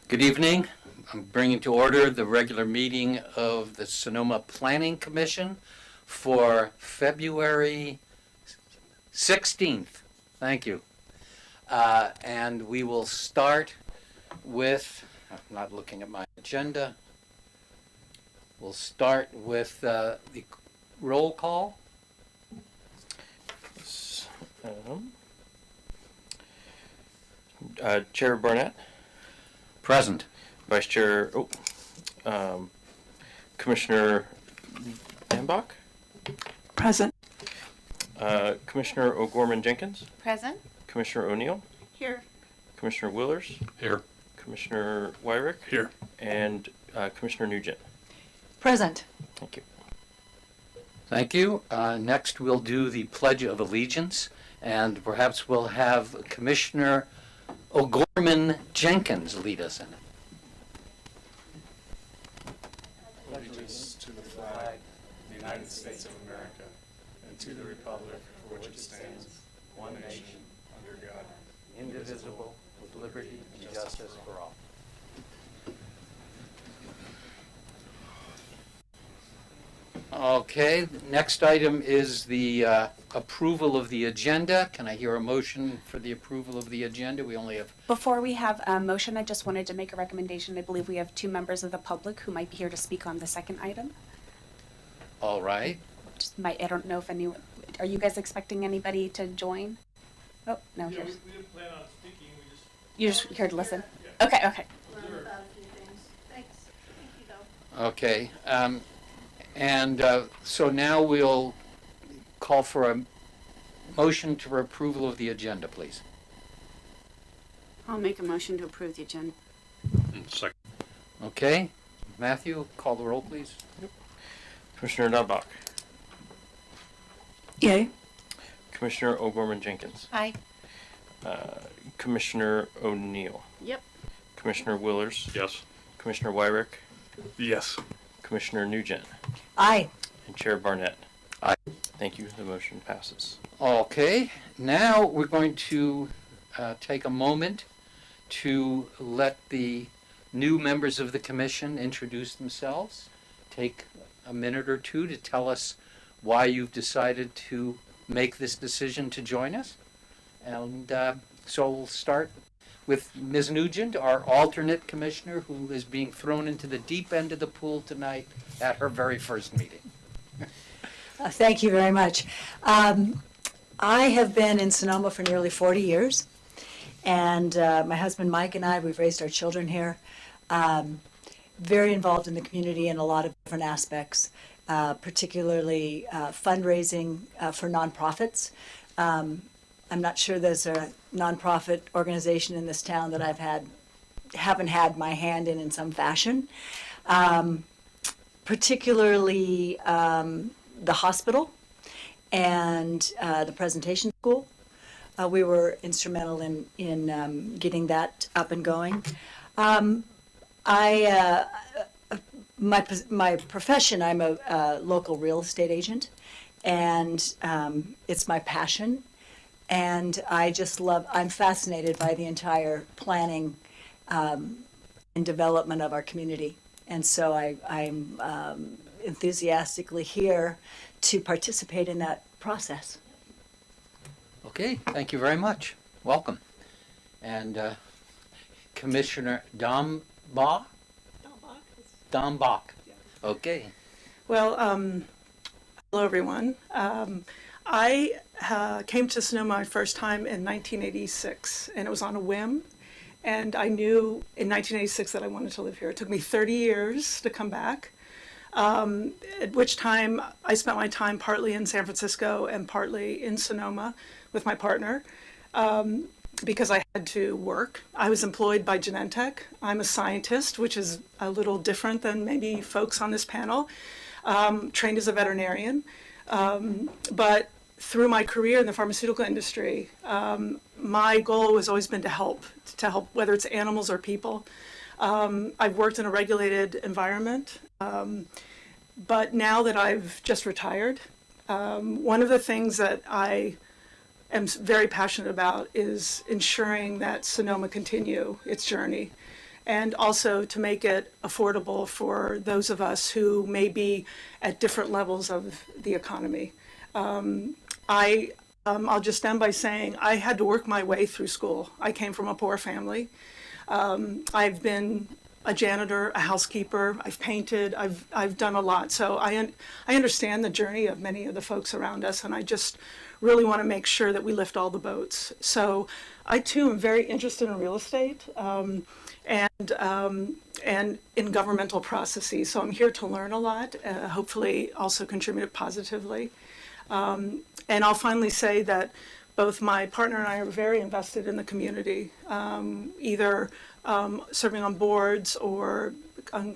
Good evening. I'm bringing to order the regular meeting of the Sonoma Planning Commission for February 16th. Thank you. And we will start with, I'm not looking at my agenda. We'll start with the roll call. Chair Barnett, Present. Vice Chair, Commissioner Dambach, Present. Commissioner O'Gorman Jenkins, Present. Commissioner O'Neill, Here. Commissioner Willers, Here. Commissioner Wyrick, Here. and Commissioner Nugent. Present. Thank you. Thank you. Next, we'll do the Pledge of Allegiance, and perhaps we'll have Commissioner O'Gorman Jenkins lead us in it. Allegiance to the flag of the United States of America and to the republic for which it stands, one nation, under God, Indivisible, with liberty and justice for all. Okay, the next item is the approval of the agenda. Can I hear a motion for the approval of the agenda? We only have, Before we have a motion, I just wanted to make a recommendation. I believe we have two members of the public who might be here to speak on the second item. all right. I don't know if anyone, are you guys expecting anybody to join? Oh, no. Yeah, we here's- didn't plan on speaking, we just. You're just here to listen? Okay, okay. Learn about a few things. Thanks. Thank you, though. Okay, so now we'll call for a motion to approval of the agenda, please. I'll make a motion to approve the agenda. Second. Okay, Matthew, call the roll, please. Commissioner Dambach, Yay. Commissioner O'Gorman Jenkins, Aye. Commissioner O'Neill, Yep. Commissioner Willers, Yes. Commissioner Wyrick, Yes. Commissioner Nugent, Aye. and Chair Barnett. Aye. Thank you. The motion passes. Okay, now we're going to take a moment to let the new members of the commission introduce themselves. Take a minute or two to tell us why you've decided to make this decision to join us. And so we'll start with Ms. Nugent, our alternate commissioner, who is being thrown into the deep end of the pool tonight at her very first meeting. Thank you very much. I have been in Sonoma for nearly 40 years, and my husband Mike and I, we've raised our children here. Very involved in the community in a lot of different aspects, particularly fundraising for nonprofits. I'm not sure there's a nonprofit organization in this town that haven't had my hand in some fashion. Particularly the hospital and the presentation school. We were instrumental in getting that up and going. My profession, I'm a local real estate agent, and it's my passion. And I'm fascinated by the entire planning and development of our community. And so I'm enthusiastically here to participate in that process. Okay, thank you very much. Welcome. And Commissioner Dambach? Dambach. Okay. Well, hello everyone. I came to Sonoma my first time in 1986, and it was on a whim. And I knew in 1986 that I wanted to live here. It took me 30 years to come back, at which time I spent my time partly in San Francisco and partly in Sonoma with my partner, because I had to work. I was employed by Genentech. I'm a scientist, which is a little different than maybe folks on this panel, trained as a veterinarian. But through my career in the pharmaceutical industry, my goal has always been to help, whether it's animals or people. I've worked in a regulated environment, but now that I've just retired, one of the things that I am very passionate about is ensuring that Sonoma continue its journey and also to make it affordable for those of us who may be at different levels of the economy. I'll just end by saying I had to work my way through school. I came from a poor family. I've been a janitor, a housekeeper. I've painted. I've done a lot. So I understand the journey of many of the folks around us, and I just really want to make sure that we lift all the boats. So I too am very interested in real estate and in governmental processes. So I'm here to learn a lot. Hopefully, also contribute positively. And I'll finally say that both my partner and I are very invested in the community, either serving on boards or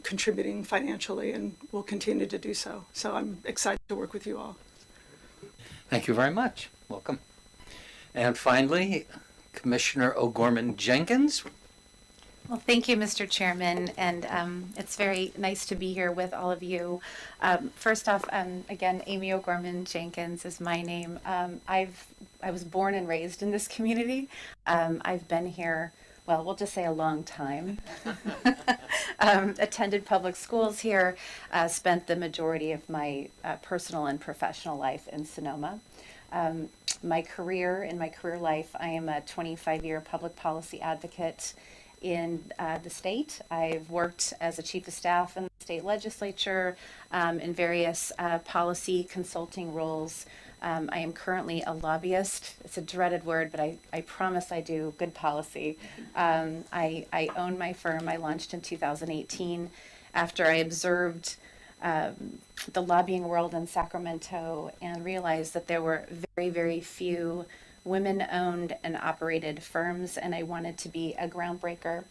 contributing financially, and we'll continue to do so. So I'm excited to work with you all. Thank you very much. Welcome. And finally, Commissioner O'Gorman Jenkins. Well, thank you, Mr. Chairman, and it's very nice to be here with all of you. First off, again, Amy O'Gorman Jenkins is my name. I was born and raised in this community. I've been here, well, we'll just say a long time. Attended public schools here, spent the majority of my personal and professional life in Sonoma. In my career life, I am a 25-year public policy advocate in the state. I've worked as a chief of staff in the state legislature in various policy consulting roles. I am currently a lobbyist. It's a dreaded word, but I promise I do good policy. I own my firm. I launched in 2018 after I observed the lobbying world in Sacramento and realized that there were very, very few women-owned and operated firms, and I wanted to be a groundbreaker.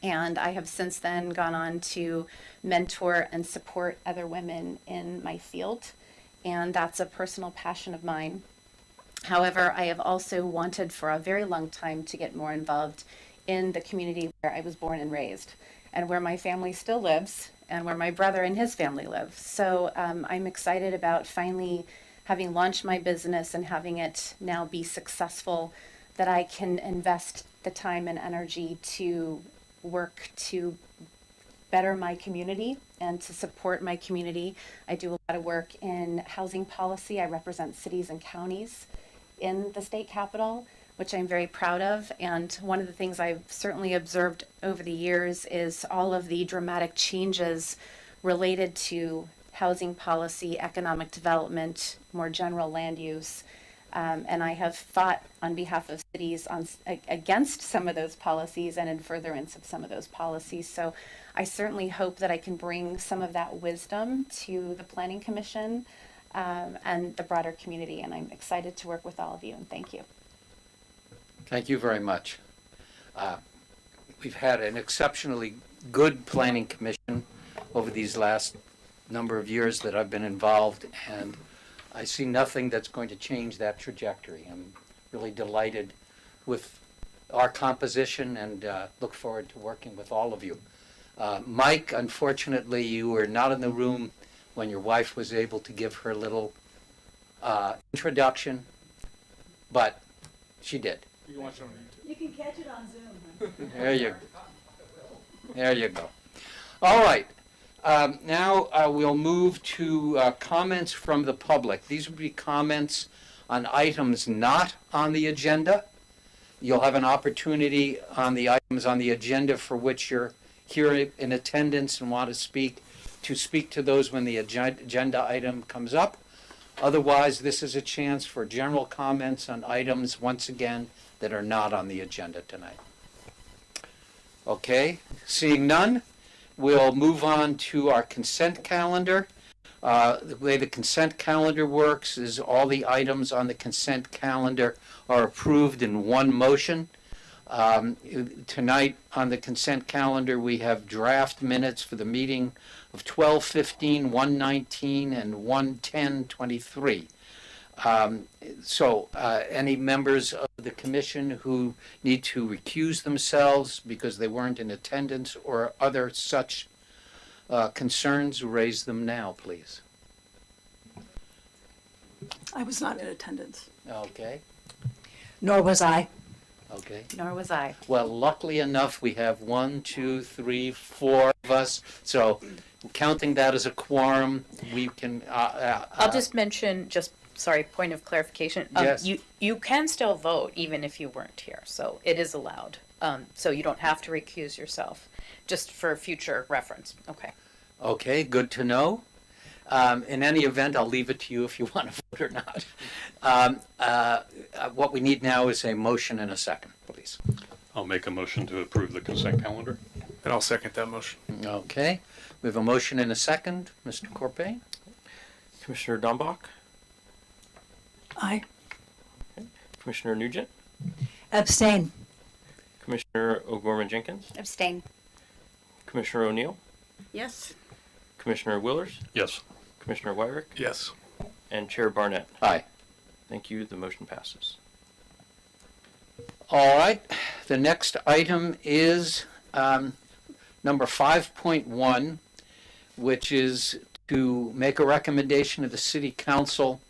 And I have since then gone on to mentor and support other women in my field, and that's a personal passion of mine. However, I have also wanted for a very long time to get more involved in the community where I was born and raised, and where my family still lives, and where my brother and his family live. So I'm excited about finally having launched my business and having it now be successful, that I can invest the time and energy to work to better my community and to support my community. I do a lot of work in housing policy. I represent cities and counties in the state capitol, which I'm very proud of. And one of the things I've certainly observed over the years is all of the dramatic changes related to housing policy, economic development, more general land use. And I have fought on behalf of cities against some of those policies and in furtherance of some of those policies. So I certainly hope that I can bring some of that wisdom to the Planning Commission and the broader community. And I'm excited to work with all of you, and thank you. Thank you very much. We've had an exceptionally good Planning Commission over these last number of years that I've been involved, and I see nothing that's going to change that trajectory. I'm really delighted with our composition and look forward to working with all of you. Mike, unfortunately, you were not in the room when your wife was able to give her little introduction, but she did. You can watch it on YouTube. You can catch it on Zoom. There you go. All right. Now we'll move to comments from the public. These would be comments on items not on the agenda. You'll have an opportunity on the items on the agenda for which you're here in attendance and want to speak to those when the agenda item comes up. Otherwise, this is a chance for general comments on items, once again, that are not on the agenda tonight. Okay, seeing none, we'll move on to our consent calendar. The way the consent calendar works is all the items on the consent calendar are approved in one motion. Tonight on the consent calendar, we have draft minutes for the meeting of 12:15, 1:19, and 1:10:23. So any members of the commission who need to recuse themselves because they weren't in attendance or other such concerns, raise them now, please. I was not in attendance. Okay. Nor was I. Okay. Nor was I. Well, luckily enough, we have 1, 2, 3, 4 of us. So counting that as a quorum, we can. I'll just mention, sorry, point of clarification. Yes. You can still vote even if you weren't here, so it is allowed. So you don't have to recuse yourself, just for future reference. Okay. Okay, good to know. In any event, I'll leave it to you if you want to vote or not. What we need now is a motion and a second, please. I'll make a motion to approve the consent calendar. And I'll second that motion. Okay, we have a motion and a second. Mr. Corpay? Commissioner Dombach, Aye. Commissioner Nugent, Abstain. Commissioner O'Gorman Jenkins, Abstain. Commissioner O'Neill, Yes. Commissioner Willers, Yes. Commissioner Wyrick, Yes. and Chair Barnett. Aye. Thank you. The motion passes. All right, the next item is number 5.1, which is to make a recommendation to the City Council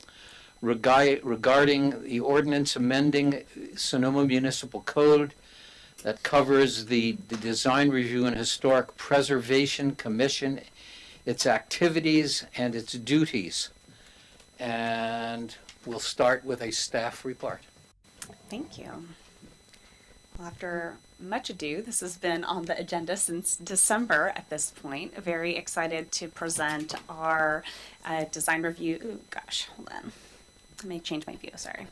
regarding the ordinance amending Sonoma Municipal Code that covers the Design Review and Historic Preservation Commission, its activities and its duties. And we'll start with a staff report. Thank you. Well, after much ado, this has been on the agenda since December at this point. Very excited to present our design review. Ooh, gosh, hold on. Let me change my view, sorry.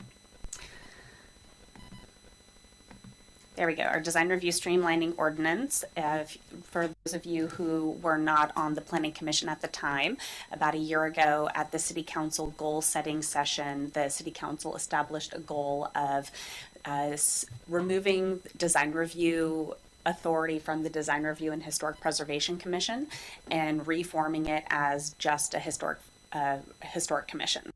There we go, our design review streamlining ordinance. For those of you who were not on the Planning Commission at the time, about a year ago at the City Council goal setting session, the City Council established a goal of removing design review authority from the Design Review and Historic Preservation Commission and reforming it as just a historic commission.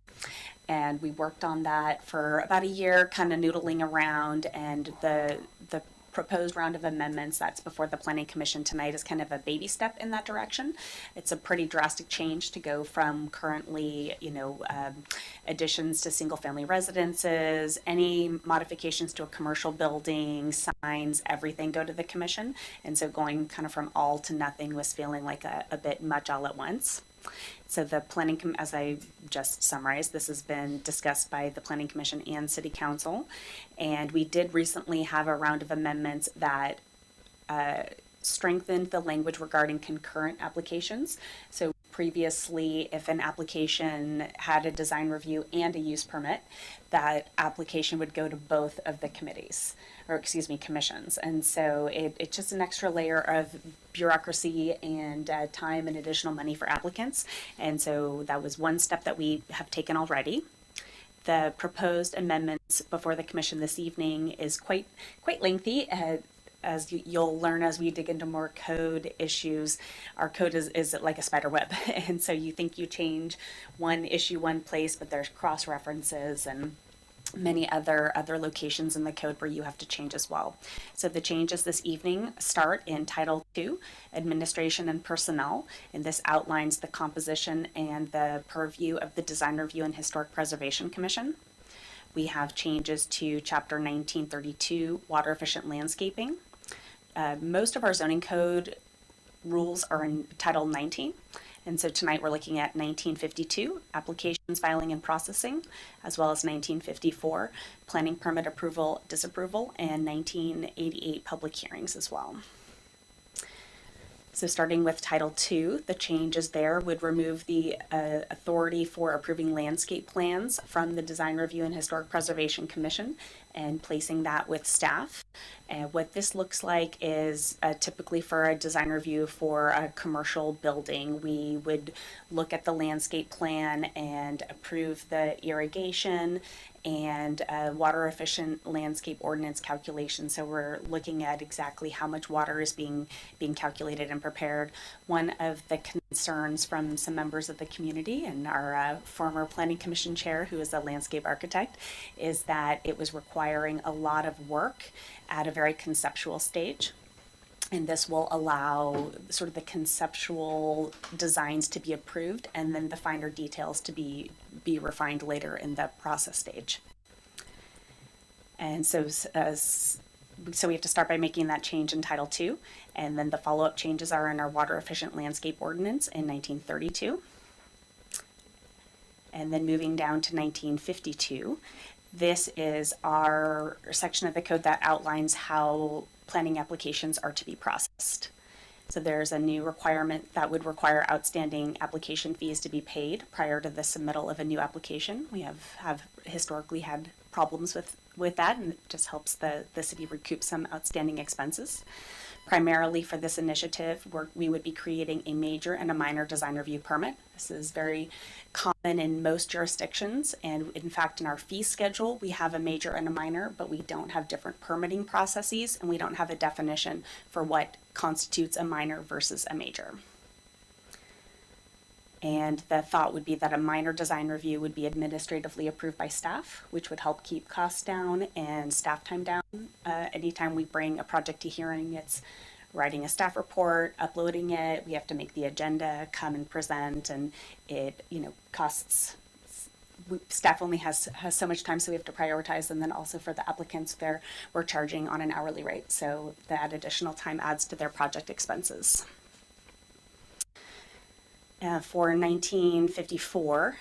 And we worked on that for about a year, kind of noodling around, and the proposed round of amendments that's before the Planning Commission tonight is kind of a baby step in that direction. It's a pretty drastic change to go from currently, additions to single-family residences, any modifications to a commercial building, signs, everything go to the commission. And so going kind of from all to nothing was feeling like a bit much all at once. So the planning, as I just summarized, this has been discussed by the Planning Commission and City Council. And we did recently have a round of amendments that strengthened the language regarding concurrent applications. So previously, if an application had a design review and a use permit, that application would go to both of the commissions. And so it's just an extra layer of bureaucracy and time and additional money for applicants. And so that was one step that we have taken already. The proposed amendments before the commission this evening is quite lengthy. As you'll learn as we dig into more code issues, our code is like a spider web. And so you think you change one issue one place, but there's cross references and many other locations in the code where you have to change as well. So the changes this evening start in Title II, Administration and Personnel, and this outlines the composition and the purview of the Design Review and Historic Preservation Commission. We have changes to Chapter 1932, Water Efficient Landscaping. Most of our zoning code rules are in Title 19. And so tonight we're looking at 1952, applications, filing, and processing, as well as 1954, planning permit approval, disapproval, and 1988 public hearings as well. So starting with Title II, the changes there would remove the authority for approving landscape plans from the Design Review and Historic Preservation Commission and placing that with staff. And what this looks like is typically for a design review for a commercial building, we would look at the landscape plan and approve the irrigation and water efficient landscape ordinance calculation. So we're looking at exactly how much water is being calculated and prepared. One of the concerns from some members of the community and our former Planning Commission chair, who is a landscape architect, is that it was requiring a lot of work at a very conceptual stage. And this will allow sort of the conceptual designs to be approved and then the finer details to be refined later in the process stage. And so so we have to start by making that change in Title II, and then the follow-up changes are in our Water Efficient Landscape Ordinance in 1932. And then moving down to 1952, this is our section of the code that outlines how planning applications are to be processed. So there's a new requirement that would require outstanding application fees to be paid prior to the submittal of a new application. We have historically had problems with that, and it just helps the city recoup some outstanding expenses. Primarily for this initiative, we would be creating a major and a minor design review permit. This is very common in most jurisdictions, and in fact, in our fee schedule, we have a major and a minor, but we don't have different permitting processes, and we don't have a definition for what constitutes a minor versus a major. And the thought would be that a minor design review would be administratively approved by staff, which would help keep costs down and staff time down. Anytime we bring a project to hearing, it's writing a staff report, uploading it, we have to make the agenda, come and present, and it, costs. Staff only has so much time, so we have to prioritize, and then also for the applicants, we're charging on an hourly rate, so that additional time adds to their project expenses. For 1954,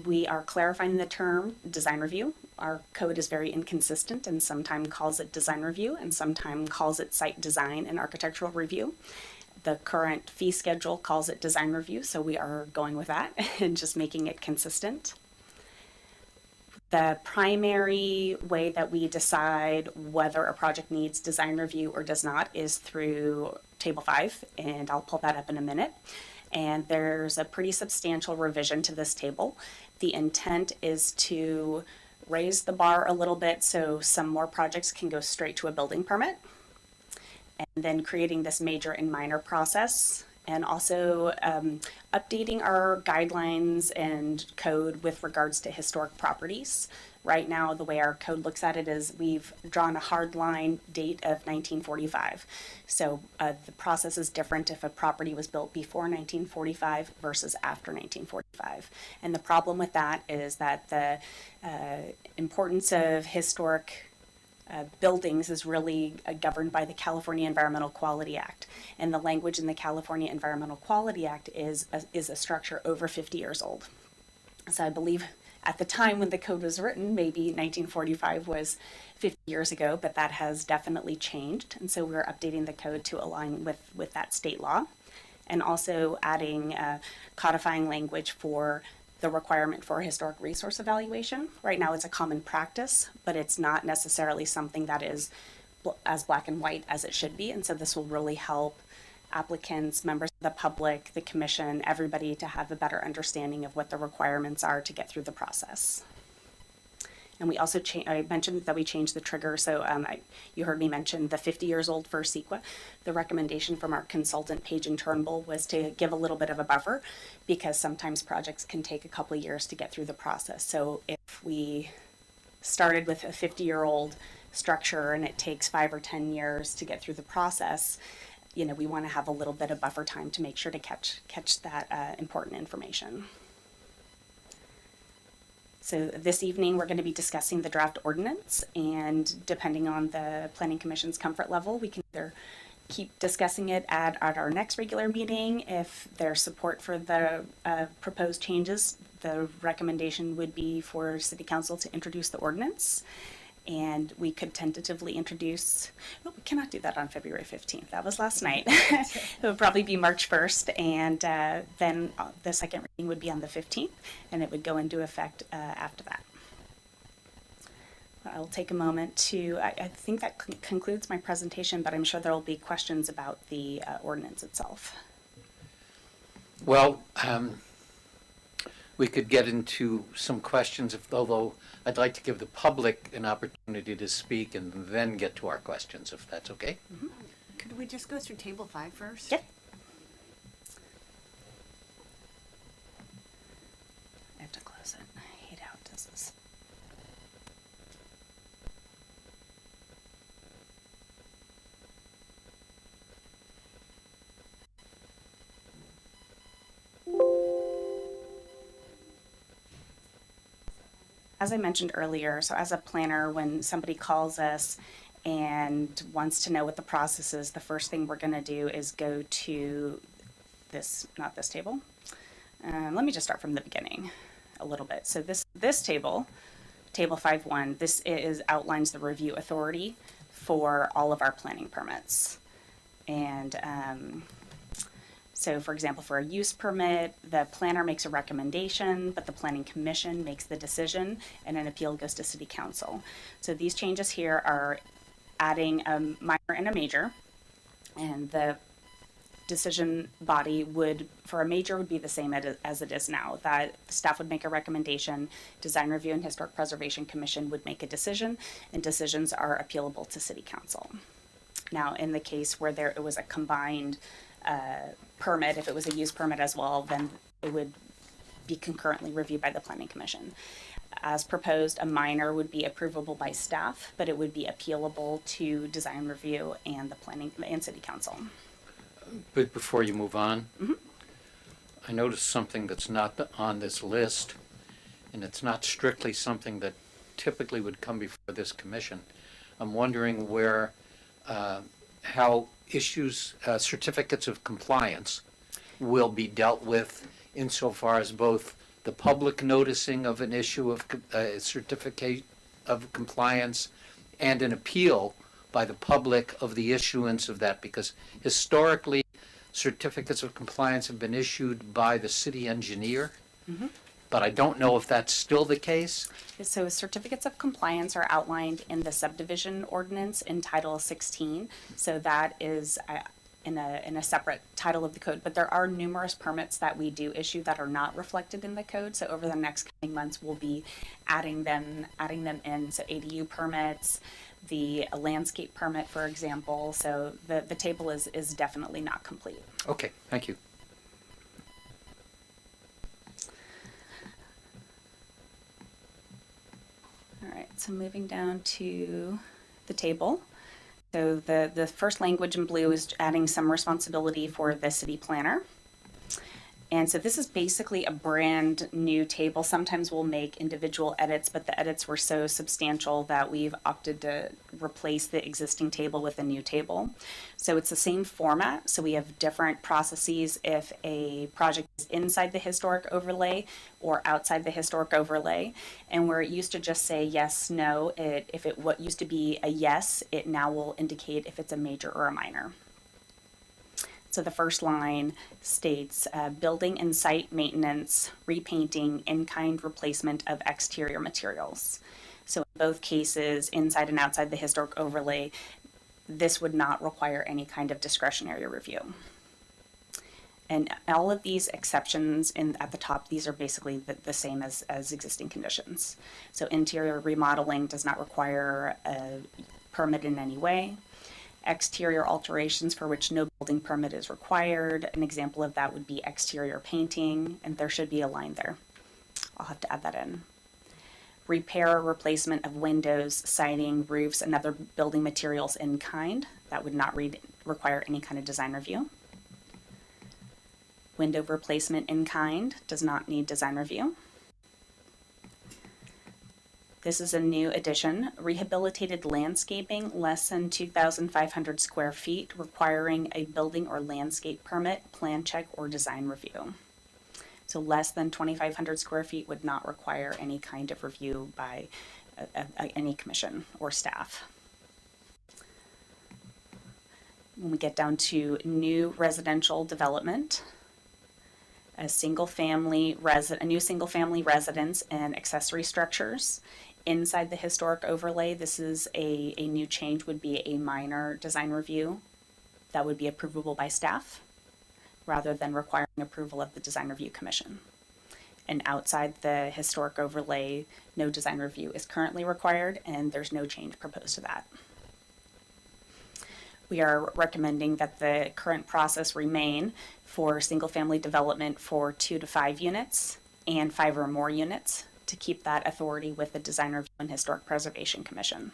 we are clarifying the term design review. Our code is very inconsistent and sometimes calls it design review and sometimes calls it site design and architectural review. The current fee schedule calls it design review, so we are going with that and just making it consistent. The primary way that we decide whether a project needs design review or does not is through Table 5, and I'll pull that up in a minute. And there's a pretty substantial revision to this table. The intent is to raise the bar a little bit so some more projects can go straight to a building permit, and then creating this major and minor process, and also updating our guidelines and code with regards to historic properties. Right now, the way our code looks at it is we've drawn a hard line date of 1945. So the process is different if a property was built before 1945 versus after 1945. And the problem with that is that the importance of historic buildings is really governed by the California Environmental Quality Act. And the language in the California Environmental Quality Act is a structure over 50 years old. So I believe at the time when the code was written, maybe 1945 was 50 years ago, but that has definitely changed. And so we're updating the code to align with that state law, and also adding codifying language for the requirement for a historic resource evaluation. Right now it's a common practice, but it's not necessarily something that is as black and white as it should be. And so this will really help applicants, members of the public, the commission, everybody to have a better understanding of what the requirements are to get through the process. And we also I mentioned that we changed the trigger. So you heard me mention the 50 years old for CEQA. The recommendation from our consultant, Page and Turnbull, was to give a little bit of a buffer because sometimes projects can take a couple of years to get through the process. So if we started with a 50-year-old structure and it takes 5 or 10 years to get through the process, we want to have a little bit of buffer time to make sure to catch that important information. So this evening, we're going to be discussing the draft ordinance, and depending on the Planning Commission's comfort level, we can either keep discussing it at our next regular meeting. If there's support for the proposed changes, the recommendation would be for City Council to introduce the ordinance. And we could tentatively introduce, we cannot do that on February 15th. That was last night. It would probably be March 1st. And then the second reading would be on the 15th, and it would go into effect after that. I'll take a moment to, I think that concludes my presentation, but I'm sure there will be questions about the ordinance itself. Well, we could get into some questions, although I'd like to give the public an opportunity to speak and then get to our questions, if that's okay. Mm-hmm. Could we just go through Table 5 first? Yep. I have to close it. I hate how it does this. As I mentioned earlier, so as a planner, when somebody calls us and wants to know what the process is, the first thing we're going to do is go to this, not this table. Let me just start from the beginning a little bit. So this table, Table 5.1, this outlines the review authority for all of our planning permits. And so, for example, for a use permit, the planner makes a recommendation, but the planning commission makes the decision, and an appeal goes to city council. So these changes here are adding a minor and a major, and the decision body would, for a major, would be the same as it is now, that the staff would make a recommendation, Design Review and Historic Preservation Commission would make a decision, and decisions are appealable to city council. Now, in the case where it was a combined permit, if it was a use permit as well, then it would be concurrently reviewed by the planning commission. As proposed, a minor would be approvable by staff, but it would be appealable to design review and the planning and city council. But before you move on, I noticed something that's not on this list, and it's not strictly something that typically would come before this commission. I'm wondering how issues, certificates of compliance will be dealt with insofar as both the public noticing of an issue of certificate of compliance and an appeal by the public of the issuance of that, because historically certificates of compliance have been issued by the city engineer, but I don't know if that's still the case. So certificates of compliance are outlined in the subdivision ordinance in Title 16. So that is in a separate title of the code, but there are numerous permits that we do issue that are not reflected in the code. So over the next coming months, we'll be adding them in. So ADU permits, the landscape permit, for example. So the table is definitely not complete. Okay, thank you. All right, so moving down to the table. So the first language in blue is adding some responsibility for the city planner. And so this is basically a brand new table. Sometimes we'll make individual edits, but the edits were so substantial that we've opted to replace the existing table with a new table. So it's the same format. So we have different processes if a project is inside the historic overlay or outside the historic overlay. And where it used to just say yes, no, what used to be a yes, it now will indicate if it's a major or a minor. So the first line states building and site maintenance, repainting, in-kind replacement of exterior materials. So in both cases, inside and outside the historic overlay, this would not require any kind of discretionary review. And all of these exceptions at the top, these are basically the same as existing conditions. So interior remodeling does not require a permit in any way. Exterior alterations for which no building permit is required. An example of that would be exterior painting, and there should be a line there. I'll have to add that in. Repair or replacement of windows, siding, roofs, and other building materials in kind. That would not require any kind of design review. Window replacement in kind does not need design review. This is a new addition, rehabilitated landscaping less than 2,500 square feet, requiring a building or landscape permit, plan check, or design review. So less than 2,500 square feet would not require any kind of review by any commission or staff. When we get down to new residential development, a new single-family residence and accessory structures. Inside the historic overlay, this is a new change, would be a minor design review that would be approvable by staff rather than requiring approval of the design review commission. And outside the historic overlay, no design review is currently required, and there's no change proposed to that. We are recommending that the current process remain for single-family development for 2 to 5 units and 5 or more units to keep that authority with the Design Review and Historic Preservation Commission.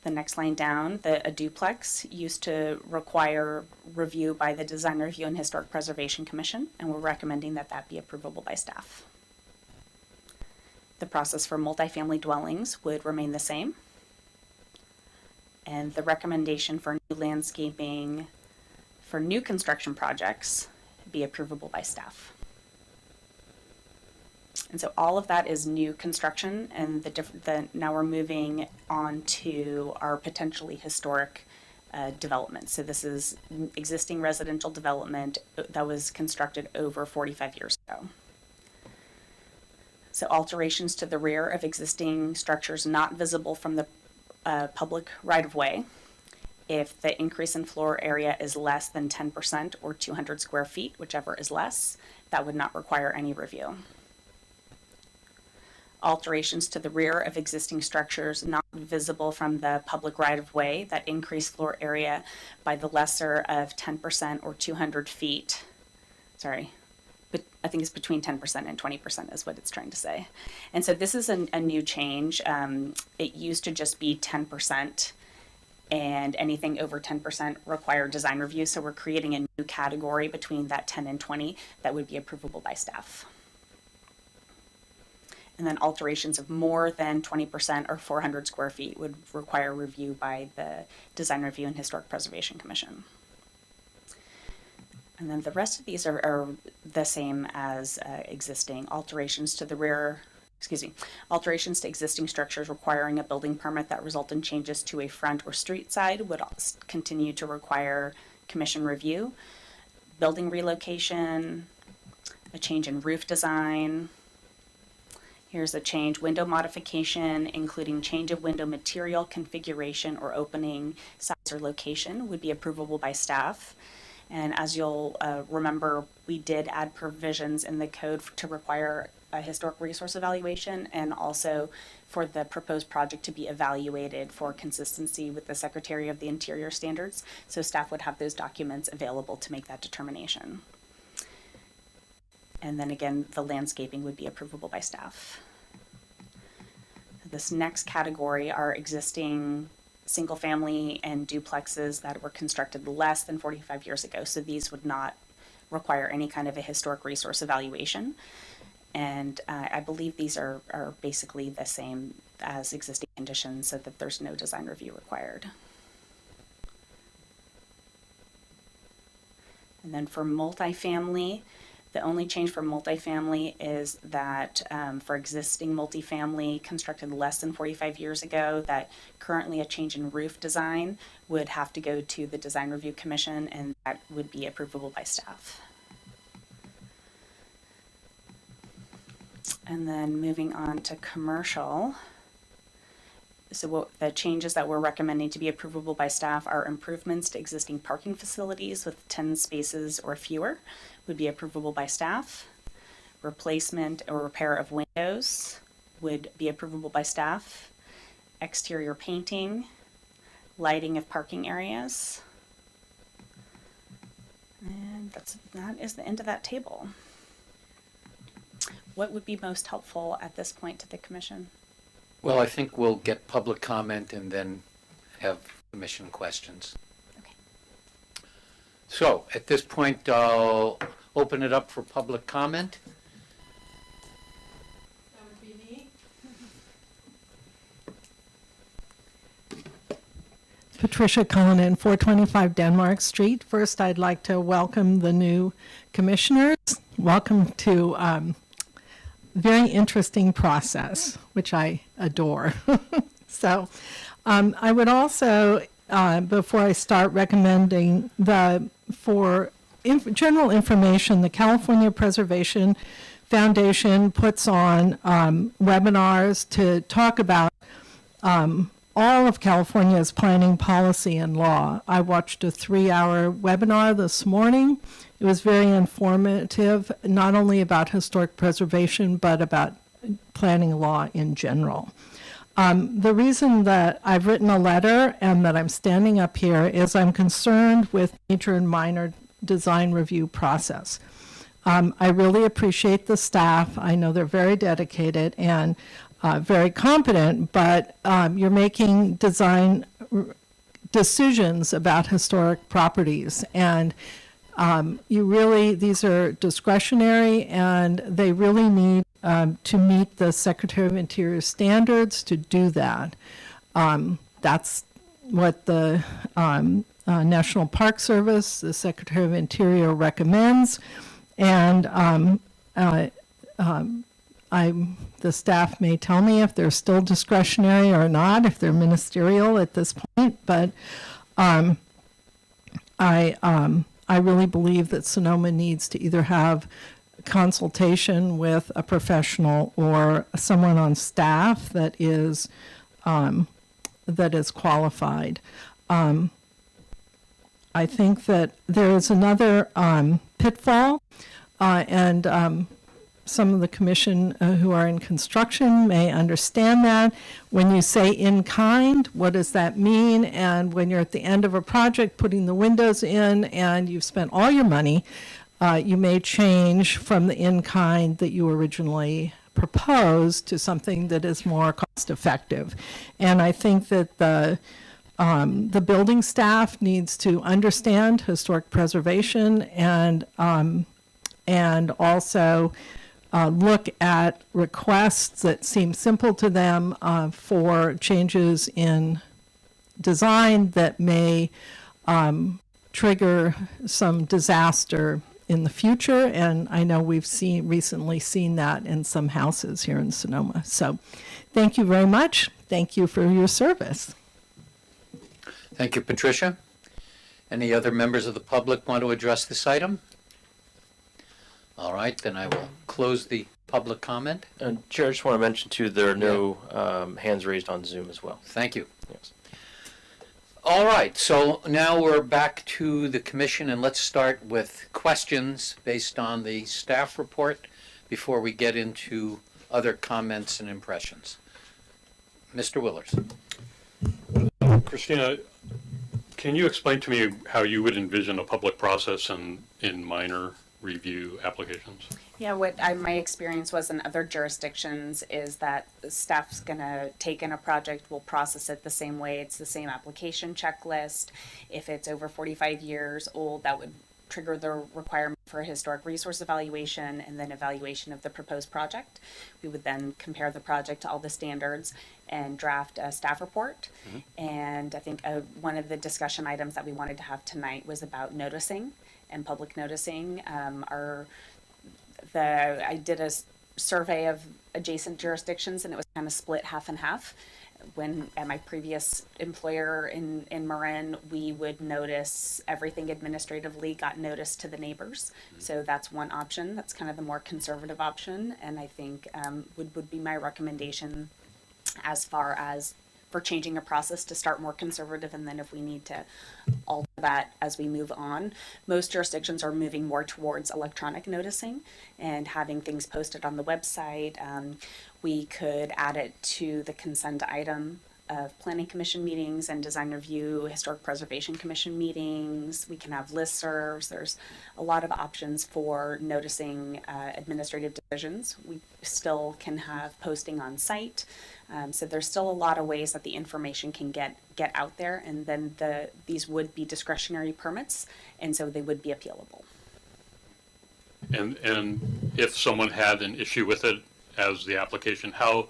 The next line down, a duplex used to require review by the Design Review and Historic Preservation Commission, and we're recommending that that be approvable by staff. The process for multifamily dwellings would remain the same. And the recommendation for new landscaping for new construction projects be approvable by staff. And so all of that is new construction, and now we're moving on to our potentially historic development. So this is existing residential development that was constructed over 45 years ago. So alterations to the rear of existing structures not visible from the public right-of-way. If the increase in floor area is less than 10% or 200 square feet, whichever is less, that would not require any review. Alterations to the rear of existing structures not visible from the public right-of-way that increase floor area by the lesser of 10% or 200 feet. Sorry, but I think it's between 10% and 20% is what it's trying to say. And so this is a new change. It used to just be 10%, and anything over 10% required design review. So we're creating a new category between that 10 and 20 that would be approvable by staff. And then alterations of more than 20% or 400 square feet would require review by the Design Review and Historic Preservation Commission. And then the rest of these are the same as existing. Alterations to existing structures requiring a building permit that result in changes to a front or street side would continue to require commission review. Building relocation, a change in roof design. Here's a change, window modification, including change of window material, configuration, or opening size or location would be approvable by staff. And as you'll remember, we did add provisions in the code to require a historic resource evaluation, and also for the proposed project to be evaluated for consistency with the Secretary of the Interior standards. So staff would have those documents available to make that determination. And then again, the landscaping would be approvable by staff. This next category are existing single family and duplexes that were constructed less than 45 years ago. So these would not require any kind of a historic resource evaluation. And I believe these are basically the same as existing conditions, so that there's no design review required. And then for multifamily, the only change for multifamily is that for existing multifamily constructed less than 45 years ago, that currently a change in roof design would have to go to the Design Review Commission, and that would be approvable by staff. And then moving on to commercial. So the changes that we're recommending to be approvable by staff are improvements to existing parking facilities with 10 spaces or fewer would be approvable by staff. Replacement or repair of windows would be approvable by staff. Exterior painting, lighting of parking areas. And that is the end of that table. What would be most helpful at this point to the commission? Well, I think we'll get public comment and then have commission questions. Okay. So at this point, I'll open it up for public comment. That would be me. Patricia Cullinan, 425 Denmark Street. First, I'd like to welcome the new commissioners. Welcome to very interesting process, which I adore. So I would also, before I start, recommending for general information, the California Preservation Foundation puts on webinars to talk about all of California's planning policy and law. I watched a 3-hour webinar this morning. It was very informative, not only about historic preservation, but about planning law in general. The reason that I've written a letter and that I'm standing up here is I'm concerned with major and minor design review process. I really appreciate the staff. I know they're very dedicated and very competent, but you're making design decisions about historic properties, and these are discretionary, and they really need to meet the Secretary of Interior standards to do that. That's what the National Park Service, the Secretary of Interior recommends, and the staff may tell me if they're still discretionary or not, if they're ministerial at this point, but I really believe that Sonoma needs to either have consultation with a professional or someone on staff that is qualified. I think that there is another pitfall, and some of the commission who are in construction may understand that. When you say in kind, what does that mean? And when you're at the end of a project putting the windows in and you've spent all your money, you may change from the in kind that you originally proposed to something that is more cost effective. And I think that the building staff needs to understand historic preservation and also look at requests that seem simple to them for changes in design that may trigger some disaster in the future. And I know we've recently seen that in some houses here in Sonoma. So thank you very much. Thank you for your service. Thank you, Patricia. Any other members of the public want to address this item? All right, then I will close the public comment. And Chair, I just want to mention too, there are no hands raised on Zoom as well. Thank you. Yes. All right, so now we're back to the commission, and let's start with questions based on the staff report before we get into other comments and impressions. Mr. Willers. Christina, can you explain to me how you would envision a public process in minor review applications? Yeah, what my experience was in other jurisdictions is that the staff's gonna take in a project, we'll process it the same way. It's the same application checklist. If it's over 45 years old, that would trigger the requirement for a historic resource evaluation and then evaluation of the proposed project. We would then compare the project to all the standards and draft a staff report. And I think one of the discussion items that we wanted to have tonight was about noticing and public noticing. I did a survey of adjacent jurisdictions, and it was kind of split half and half. When at my previous employer in Marin, we would notice everything administratively got noticed to the neighbors. So that's one option. That's kind of the more conservative option, and I think would be my recommendation as far as for changing a process to start more conservative, and then if we need to alter that as we move on. Most jurisdictions are moving more towards electronic noticing and having things posted on the website. We could add it to the consent item of planning commission meetings and design review, historic preservation commission meetings. We can have listservs. There's a lot of options for noticing administrative decisions. We still can have posting on site. So there's still a lot of ways that the information can get out there, and then these would be discretionary permits, and so they would be appealable. And if someone had an issue with it as the application, how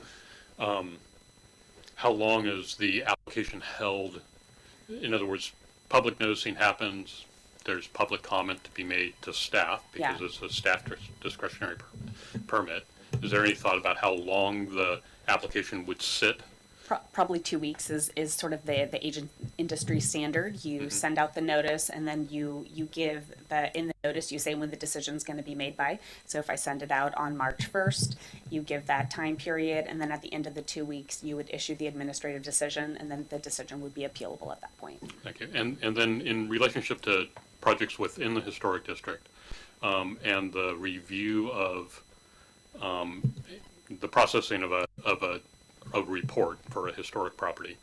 long is the application held? In other words, public noticing happens, there's public comment to be made to staff because it's a staff discretionary permit. Is there any thought about how long the application would sit? Probably 2 weeks is sort of the agent industry standard. You send out the notice, and then you give in the notice you say when the decision's going to be made by. So if I send it out on March 1st, you give that time period, and then at the end of the 2 weeks, you would issue the administrative decision, and then the decision would be appealable at that point. Thank you. And then in relationship to projects within the historic district and the review of the processing of a report for a historic property.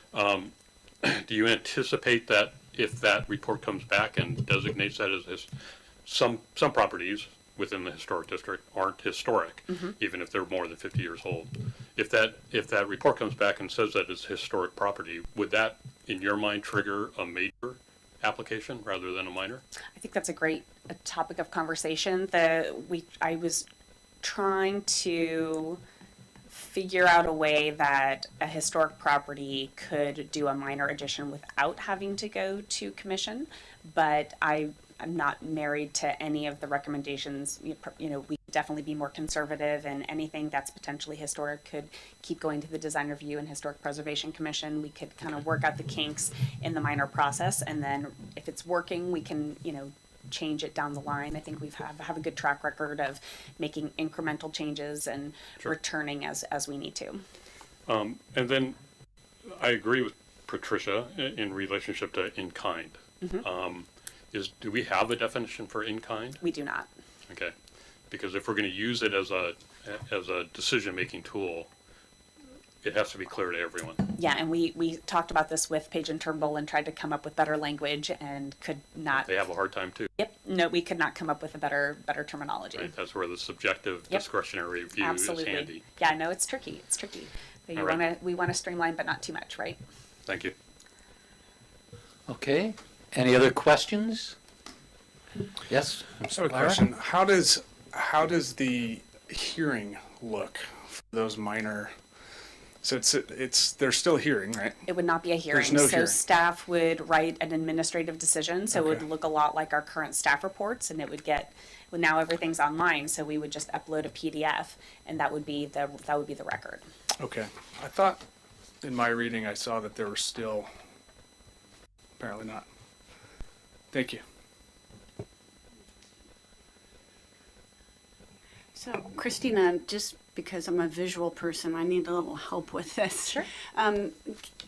Do you anticipate that if that report comes back and designates that as some properties within the historic district aren't historic, even if they're more than 50 years old, if that report comes back and says that it's historic property, would that, in your mind, trigger a major application rather than a minor? I think that's a great topic of conversation. I was trying to figure out a way that a historic property could do a minor addition without having to go to commission, but I'm not married to any of the recommendations. You know, we could definitely be more conservative, and anything that's potentially historic could keep going to the design review and historic preservation commission. We could kind of work out the kinks in the minor process, and then if it's working, we can, you know, change it down the line. I think we've have a good track record of making incremental changes and returning as we need to. And then I agree with Patricia in relationship to in kind. Do we have a definition for in kind? We do not. Okay, because if we're going to use it as a decision-making tool, it has to be clear to everyone. Yeah, and we talked about this with Page and Turnbull and tried to come up with better language and could not. They have a hard time too. Yep. No, we could not come up with a better terminology. Right, that's where the subjective Yep. discretionary review Absolutely. is handy. Yeah, no, it's tricky. It's tricky. But All right. we want to streamline, but not too much, right? Thank you. Okay, any other questions? Yes? I have a question. How does the hearing look for those minor? So it's they're still hearing, right? It would not be a hearing. There's no so hearing. staff would write an administrative decision. So it Okay. would look a lot like our current staff reports, and it would get. Well, now everything's online, so we would just upload a PDF, and that would be the record. Okay. I thought in my reading I saw that there were still. Apparently not. Thank you. So Christina, just because I'm a visual person, I need a little help with this. Sure.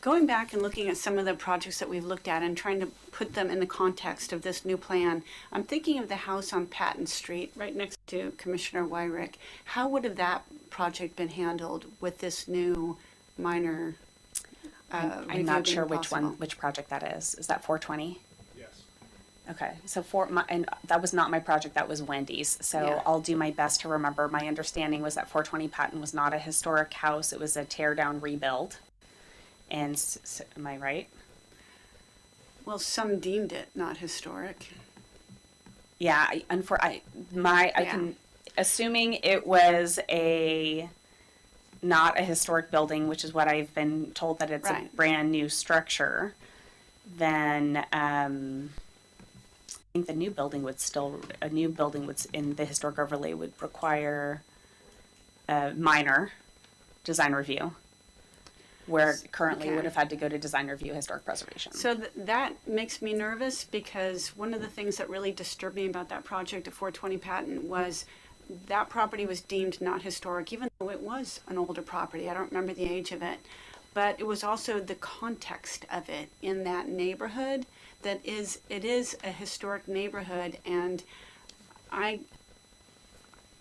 Going back and looking at some of the projects that we've looked at and trying to put them in the context of this new plan, I'm thinking of the house on Patton Street, right next to Commissioner Wyrick. How would have that project been handled with this new minor? I'm review not being sure possible? which project that is. Is that 420? Yes. Okay, so and that was not my project, that was Wendy's. So Yeah. I'll do my best to remember. My understanding was that 420 Patton was not a historic house, it was a tear down rebuild. And am I right? Well, some deemed it not historic. Yeah, I Yeah. can, assuming it was not a historic building, which is what I've been told that it's a Right. brand new structure, then I think the new building would in the historic overlay would require a minor design review, where currently Okay. would have had to go to design review, historic preservation. So that makes me nervous because one of the things that really disturbed me about that project at 420 Patton was that property was deemed not historic, even though it was an older property. I don't remember the age of it. But it was also the context of it in that neighborhood it is a historic neighborhood, and I'm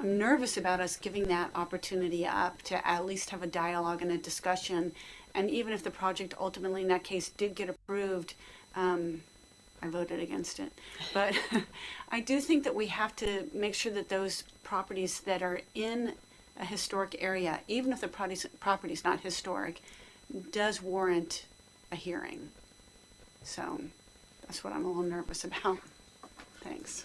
nervous about us giving that opportunity up to at least have a dialogue and a discussion. And even if the project ultimately in that case did get approved, I voted against it. But I do think that we have to make sure that those properties that are in a historic area, even if the property's not historic, does warrant a hearing. So that's what I'm a little nervous about. Thanks.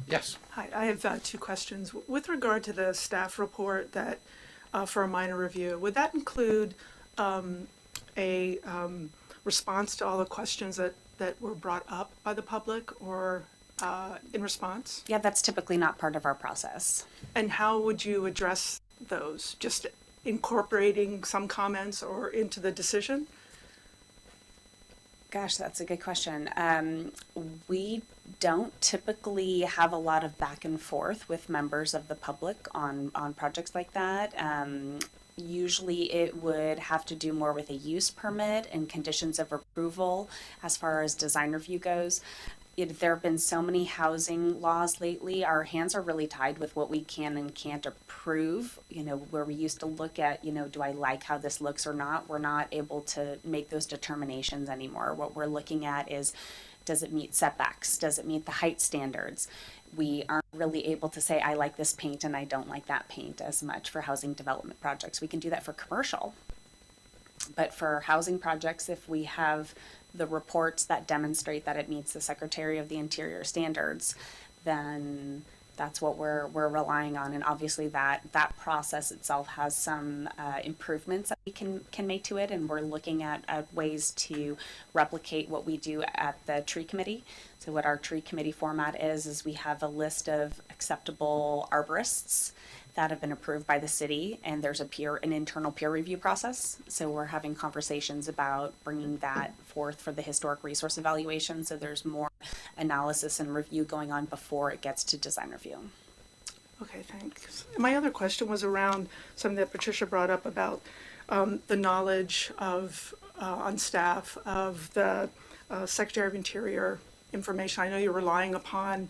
Yes. Hi, I have two questions. With regard to the staff report that, for a minor review, would that include a response to all the questions that were brought up by the public or in response? Yeah, that's typically not part of our process. And how would you address those? Just incorporating some comments or into the decision? Gosh, that's a good question. We don't typically have a lot of back and forth with members of the public on projects like that. Usually it would have to do more with a use permit and conditions of approval as far as design review goes. There have been so many housing laws lately, our hands are really tied with what we can and can't approve. Where we used to look at, do I like how this looks or not? We're not able to make those determinations anymore. What we're looking at is, does it meet setbacks? Does it meet the height standards? We aren't really able to say, I like this paint and I don't like that paint as much for housing development projects. We can do that for commercial. But for housing projects, if we have the reports that demonstrate that it meets the Secretary of the Interior standards, then That's what we're relying on, and obviously that process itself has some improvements that we can make to it, and we're looking at ways to replicate what we do at the tree committee. So what our tree committee format is we have a list of acceptable arborists that have been approved by the city, and there's an internal peer review process. So we're having conversations about bringing that forth for the historic resource evaluation. So there's more analysis and review going on before it gets to design review. Okay, thanks. My other question was around something that Patricia brought up about the knowledge of, on staff, of the Secretary of Interior information. I know you're relying upon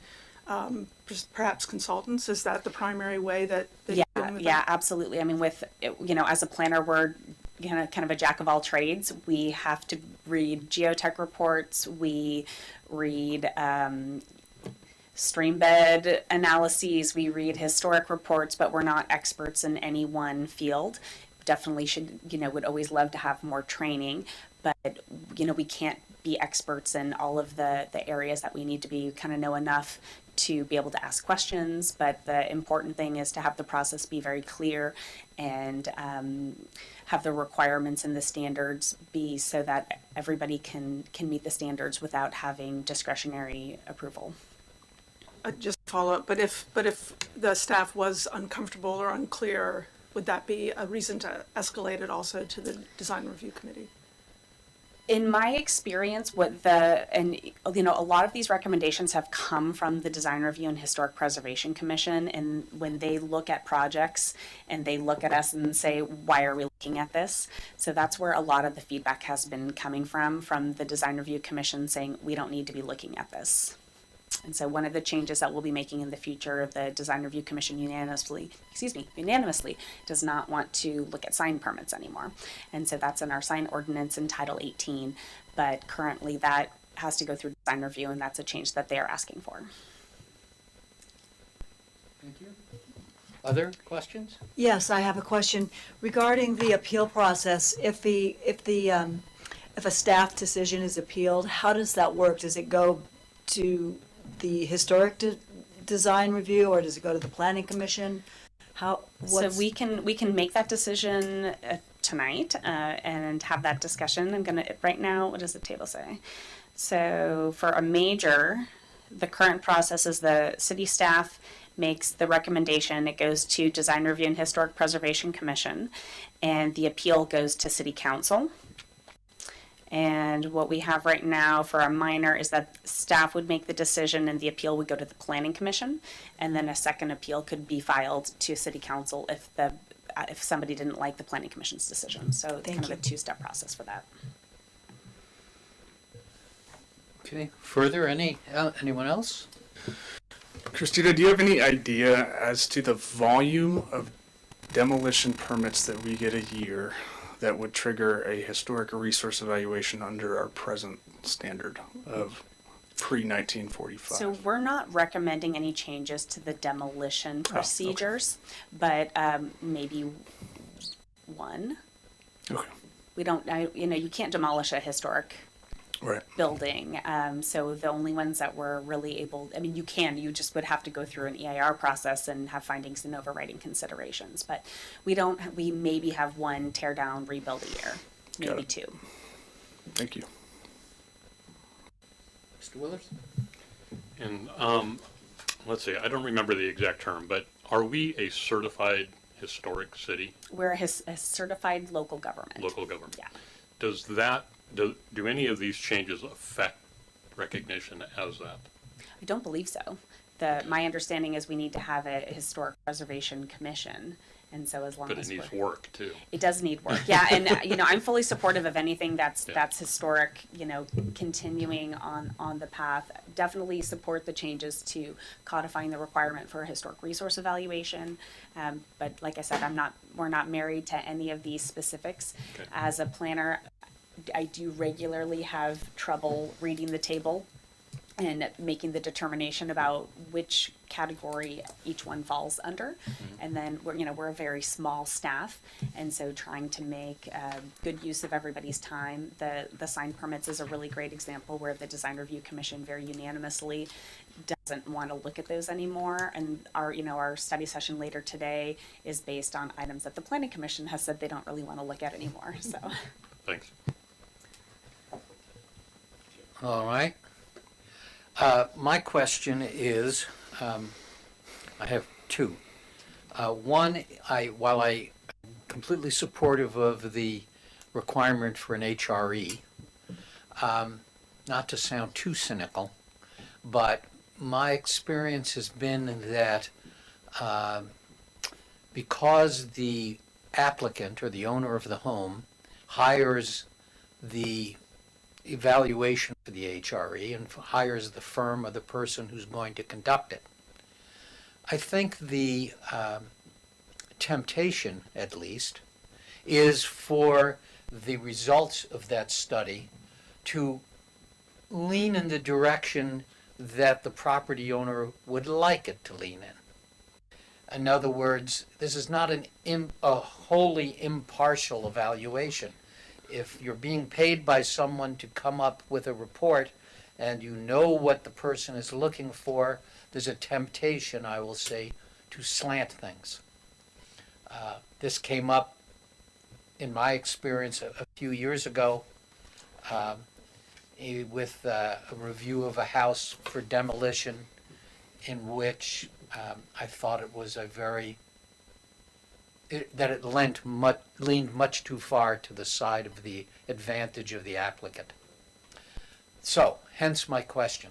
perhaps consultants. Is that the primary way that you're dealing with that? Absolutely. I mean, as a planner, we're kind of a jack of all trades. We have to read geotech reports. We read stream bed analyses. We read historic reports, but we're not experts in any one field. Definitely would always love to have more training, but we can't be experts in all of the areas that we need to be. Kind of know enough to be able to ask questions, but the important thing is to have the process be very clear and have the requirements and the standards be so that everybody can meet the standards without having discretionary approval. Just follow up, but if the staff was uncomfortable or unclear, would that be a reason to escalate it also to the design review committee? In my experience, a lot of these recommendations have come from the Design Review and Historic Preservation Commission, and when they look at projects and they look at us and say, why are we looking at this? So that's where a lot of the feedback has been coming from the Design Review Commission saying, we don't need to be looking at this. And so one of the changes that we'll be making in the future, the Design Review Commission unanimously does not want to look at sign permits anymore. And so that's in our sign ordinance in Title 18, but currently that has to go through design review, and that's a change that they are asking for. Thank you. Other questions? Yes, I have a question regarding the appeal process. If a staff decision is appealed, how does that work? Does it go to the historic design review, or does it go to the planning commission? So we can make that decision tonight and have that discussion. I'm gonna right now. What does the table say? So for a major, the current process is the city staff makes the recommendation. It goes to Design Review and Historic Preservation Commission, and the appeal goes to City Council. And what we have right now for our minor is that staff would make the decision and the appeal would go to the Planning Commission, and then a second appeal could be filed to City Council if somebody didn't like the Planning Commission's decision. So it's kind of a two-step process for that. Okay, further, anyone else? Christina, do you have any idea as to the volume of demolition permits that we get a year that would trigger a historic resource evaluation under our present standard of pre-1945? So we're not recommending any changes to the demolition procedures, but maybe one. Okay. We don't, you can't demolish a historic building. So the only ones that were really able, you just would have to go through an EIR process and have findings and overriding considerations. But we maybe have one tear down, rebuild a year, maybe two. Thank you. Mr. Willers? And let's see, I don't remember the exact term, but are we a certified historic city? We're a certified local government. Local government. Yeah. Do any of these changes affect recognition as that? I don't believe so. My understanding is we need to have a historic preservation commission, and so as long as it needs work too. It does need work, yeah. And I'm fully supportive of anything that's historic. Continuing on the path. Definitely support the changes to codifying the requirement for a historic resource evaluation. But like I said, we're not married to any of these specifics. Okay. As a planner, I do regularly have trouble reading the table and making the determination about which category each one falls under. And then we're a very small staff, and so trying to make good use of everybody's time. The sign permits is a really great example where the Design Review Commission very unanimously doesn't want to look at those anymore. And our study session later today is based on items that the Planning Commission has said they don't really want to look at anymore. So, Thanks. All right. My question is, I have two. One, while I'm completely supportive of the requirement for an HRE, not to sound too cynical, but my experience has been that because the applicant or the owner of the home hires the evaluation for the HRE and hires the firm or the person who's going to conduct it, I think the temptation, at least, is for the results of that study to lean in the direction that the property owner would like it to lean in. In other words, this is not a wholly impartial evaluation. If you're being paid by someone to come up with a report and you know what the person is looking for, there's a temptation, I will say, to slant things. This came up in my experience a few years ago with a review of a house for demolition in which I thought it was that it leaned much too far to the side of the advantage of the applicant. So, hence my question.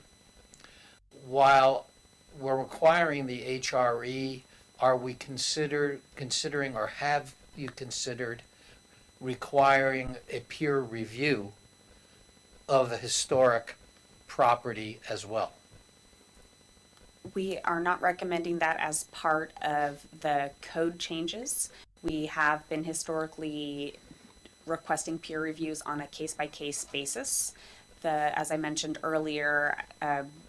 While we're requiring the HRE, are we considering or have you considered requiring a peer review of a historic property as well? we are not recommending that as part of the code changes. We have been historically requesting peer reviews on a case-by-case basis. As I mentioned earlier,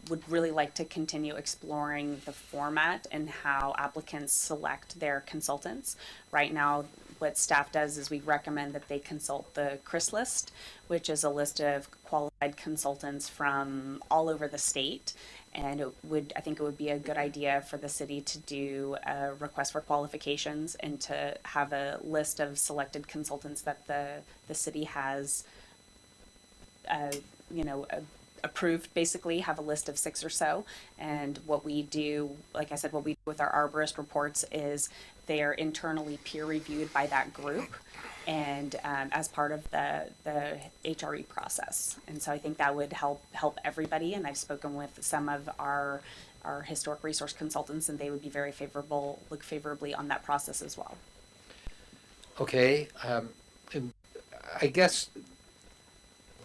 would really like to continue exploring the format and how applicants select their consultants. Right now, what staff does is we recommend that they consult the CRIS list, which is a list of qualified consultants from all over the state. And I think it would be a good idea for the city to do a request for qualifications and to have a list of selected consultants that the city has approved, basically have a list of 6 or so. And what we do, like I said, what we do with our arborist reports is they are internally peer reviewed by that group and as part of the HRE process. And so I think that would help everybody. And I've spoken with some of our historic resource consultants, and they would be very look favorably on that process as well. Okay, I guess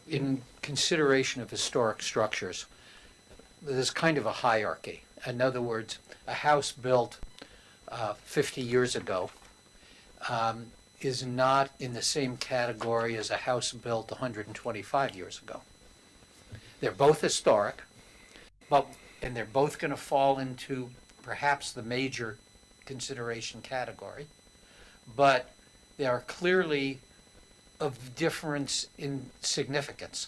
in consideration of historic structures, there's kind of a hierarchy. In other words, a house built 50 years ago is not in the same category as a house built 125 years ago. They're both historic, and they're both going to fall into perhaps the major consideration category, but they are clearly of difference in significance.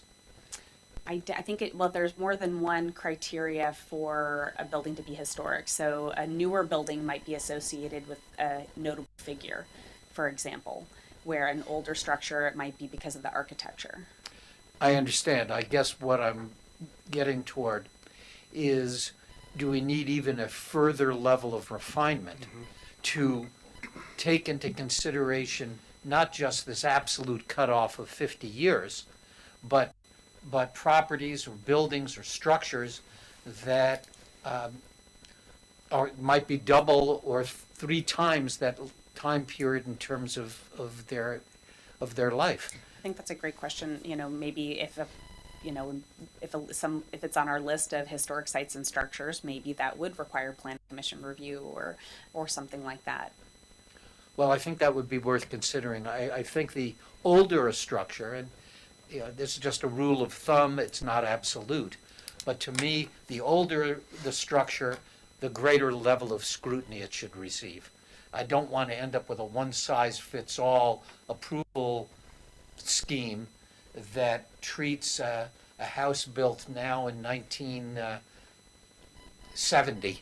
I think there's more than one criteria for a building to be historic. So a newer building might be associated with a notable figure, for example, where an older structure, it might be because of the architecture. I understand. I guess what I'm getting toward is, do we need even a further level of refinement to take into consideration not just this absolute cutoff of 50 years, but properties or buildings or structures that might be double or 3 times that time period in terms of their life? I think that's a great question. Maybe if it's on our list of historic sites and structures, maybe that would require planning commission review or something like that. Well, I think that would be worth considering. I think the older a structure, and this is just a rule of thumb, it's not absolute, But to me, the older the structure, the greater level of scrutiny it should receive. I don't want to end up with a one-size-fits-all approval scheme that treats a house built now in 1970.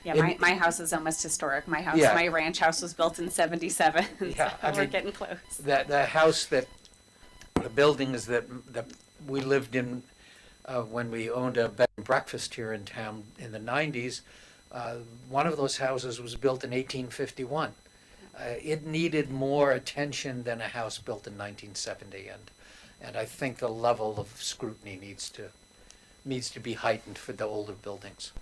Yeah, In- my house is almost historic. My house, Yeah. my ranch house was built in 77. Yeah, I We're mean, getting close. That the house that, the buildings that we lived in when we owned a bed and breakfast here in town in the 90s, one of those houses was built in 1851. It needed more attention than a house built in 1970, and I think the level of scrutiny needs to be heightened for the older buildings.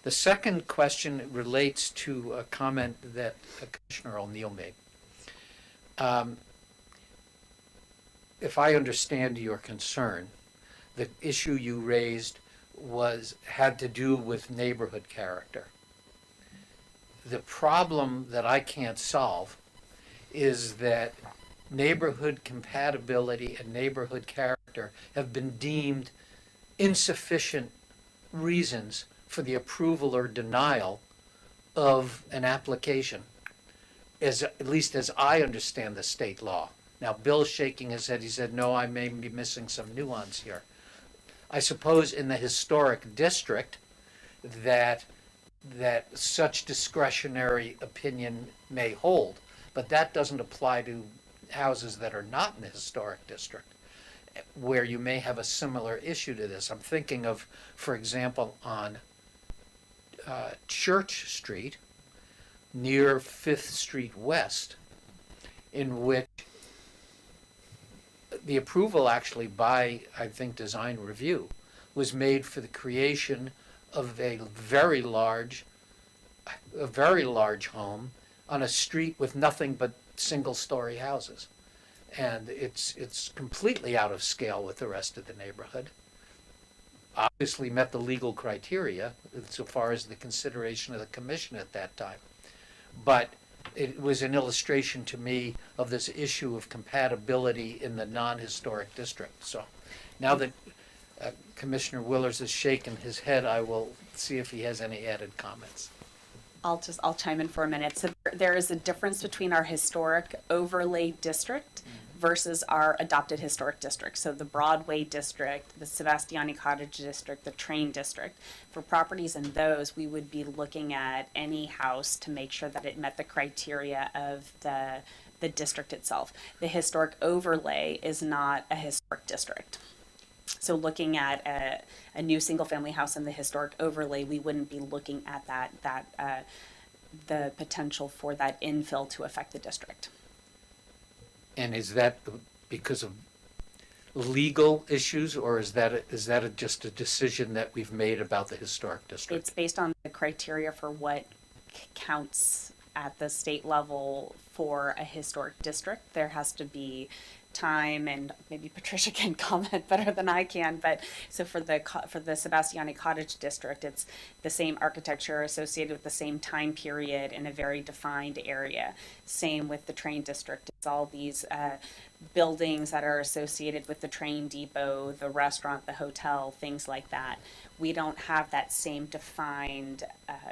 The second question relates to a comment that Commissioner O'Neill made. If I understand your concern, the issue you raised had to do with neighborhood character. The problem that I can't solve is that neighborhood compatibility and neighborhood character have been deemed insufficient reasons for the approval or denial of an application, at least as I understand the state law. Now, Bill's shaking his head. He said, no, I may be missing some nuance here. I suppose in the historic district that such discretionary opinion may hold, but that doesn't apply to houses that are not in the historic district, where you may have a similar issue to this. I'm thinking of, for example, on Church Street, near 5th Street West, in which the approval actually by, I think, Design Review was made for the creation of a very large home on a street with nothing but single-story houses. And it's completely out of scale with the rest of the neighborhood. Obviously met the legal criteria so far as the consideration of the commission at that time. But it was an illustration to me of this issue of compatibility in the non-historic district. So now that Commissioner Willers has shaken his head, I will see if he has any added comments. I'll chime in for a minute. So there is a difference between our historic overlay district versus our adopted historic district. So the Broadway district, the Sebastiani Cottage district, the Train district. For properties in those, we would be looking at any house to make sure that it met the criteria of the district itself. The historic overlay is not a historic district. So looking at a new single-family house in the historic overlay, we wouldn't be looking at the potential for that infill to affect the district. And is that because of legal issues, or is that just a decision that we've made about the historic district? It's based on the criteria for what counts at the state level for a historic district. There has to be time, and maybe Patricia can comment better than I can, but so for the Sebastiani Cottage district, it's the same architecture associated with the same time period in a very defined area. Same with the Train district. It's all these buildings that are associated with the train depot, the restaurant, the hotel, things like that. We don't have that same defined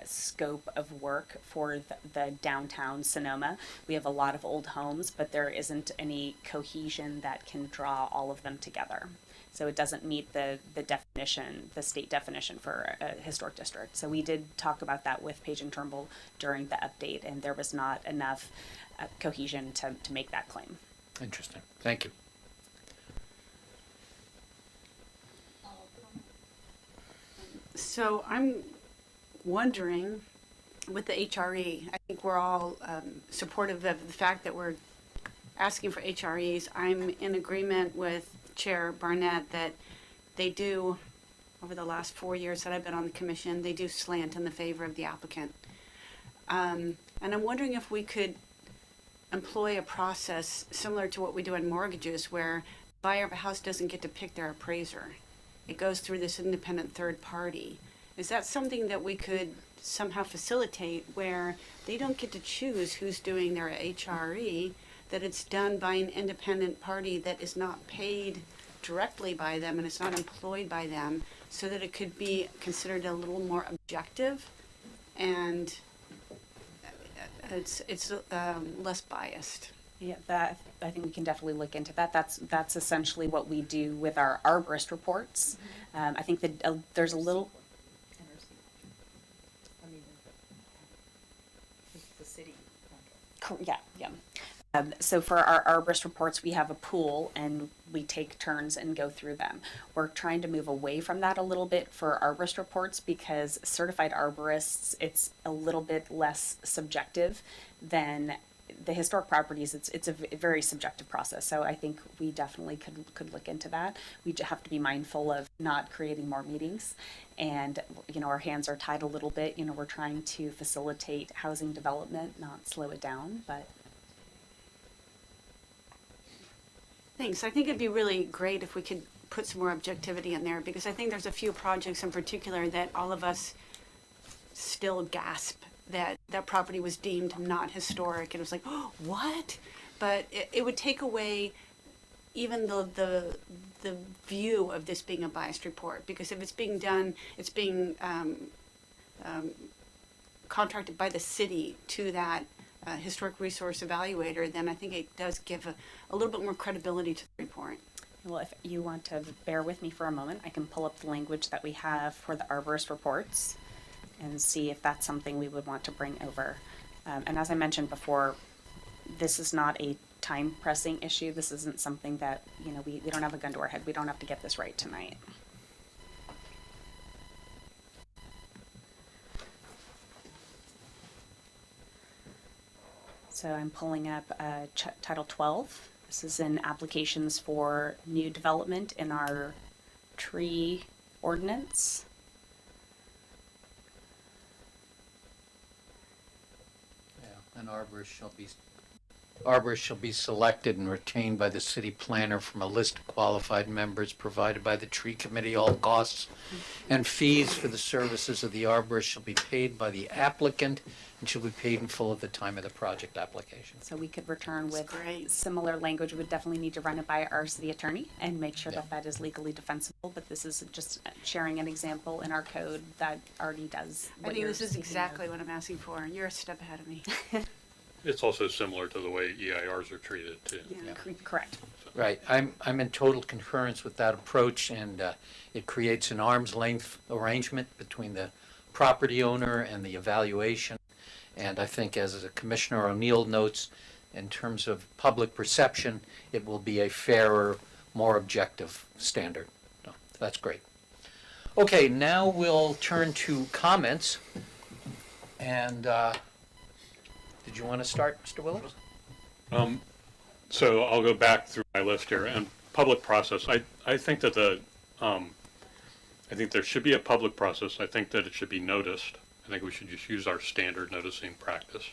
scope of work for the downtown Sonoma. We have a lot of old homes, but there isn't any cohesion that can draw all of them together. So it doesn't meet the definition, the state definition for a historic district. So we did talk about that with Page and Turnbull during the update, and there was not enough cohesion to make that claim. Interesting. Thank you. So I'm wondering, with the HRE, I think we're all supportive of the fact that we're asking for HREs. I'm in agreement with Chair Barnett that they do, over the last 4 years that I've been on the commission, they do slant in the favor of the applicant. And I'm wondering if we could employ a process similar to what we do in mortgages, where the buyer of a house doesn't get to pick their appraiser. It goes through this independent third party. Is that something that we could somehow facilitate, where they don't get to choose who's doing their HRE, that it's done by an independent party that is not paid directly by them and it's not employed by them, so that it could be considered a little more objective and it's less biased. Yeah, that, I think we can definitely look into that. That's essentially what we do with our arborist reports. I think that there's a little. Yeah, yeah. So for our arborist reports, we have a pool and we take turns and go through them. We're trying to move away from that a little bit for arborist reports because certified arborists, it's a little bit less subjective than the historic properties. It's a very subjective process. So I think we definitely could look into that. We have to be mindful of not creating more meetings. And, you know, our hands are tied a little bit. You know, we're trying to facilitate housing development, not slow it down, but. Thanks. I think it'd be really great if we could put some more objectivity in there, because I think there's a few projects in particular that all of us still gasp that that property was deemed not historic. And it was like, oh, what? But it would take away even the view of this being a biased report, because if it's being done, it's being contracted by the city to that historic resource evaluator, then I think it does give a little bit more credibility to the report. Well, if you want to bear with me for a moment, I can pull up the language that we have for the arborist reports and see if that's something we would want to bring over. And as I mentioned before, this is not a time pressing issue. This isn't something that, you know, we don't have a gun to our head. We don't have to get this right tonight. So I'm pulling up Title 12. This is in applications for new development in our tree ordinance. Yeah, an arborist shall be selected and retained by the city planner from a list of qualified members provided by the tree committee. All costs and fees for the services of the arborist shall be paid by the applicant and shall be paid in full at the time of the project application. So we could return with great. similar language. We would definitely need to run it by our city attorney and make sure Yeah. that that is legally defensible. But this is just sharing an example in our code that already does. I what think you're this is speaking of. exactly what I'm asking for. You're a step ahead of me. It's also similar to the way EIRs are treated too. Yeah. Correct. Right, I'm in total concurrence with that approach, and it creates an arm's length arrangement between the property owner and the evaluation. And I think, as Commissioner O'Neill notes, in terms of public perception, it will be a fairer, more objective standard. So that's great. Okay, now we'll turn to comments. And did you want to start, Mr. Willis? So I'll go back through my list here. And public process, I think that I think there should be a public process. I think that it should be noticed. I think we should just use our standard noticing practice.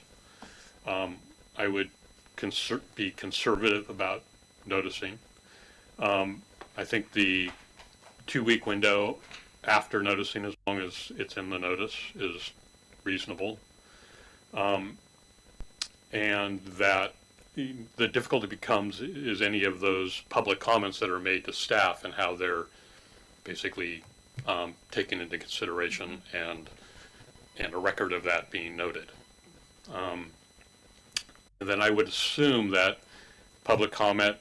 I would be conservative about noticing. I think the 2-week window after noticing, as long as it's in the notice, is reasonable. And that the difficulty becomes is any of those public comments that are made to staff and how they're basically taken into consideration and a record of that being noted. And then I would assume that public comment,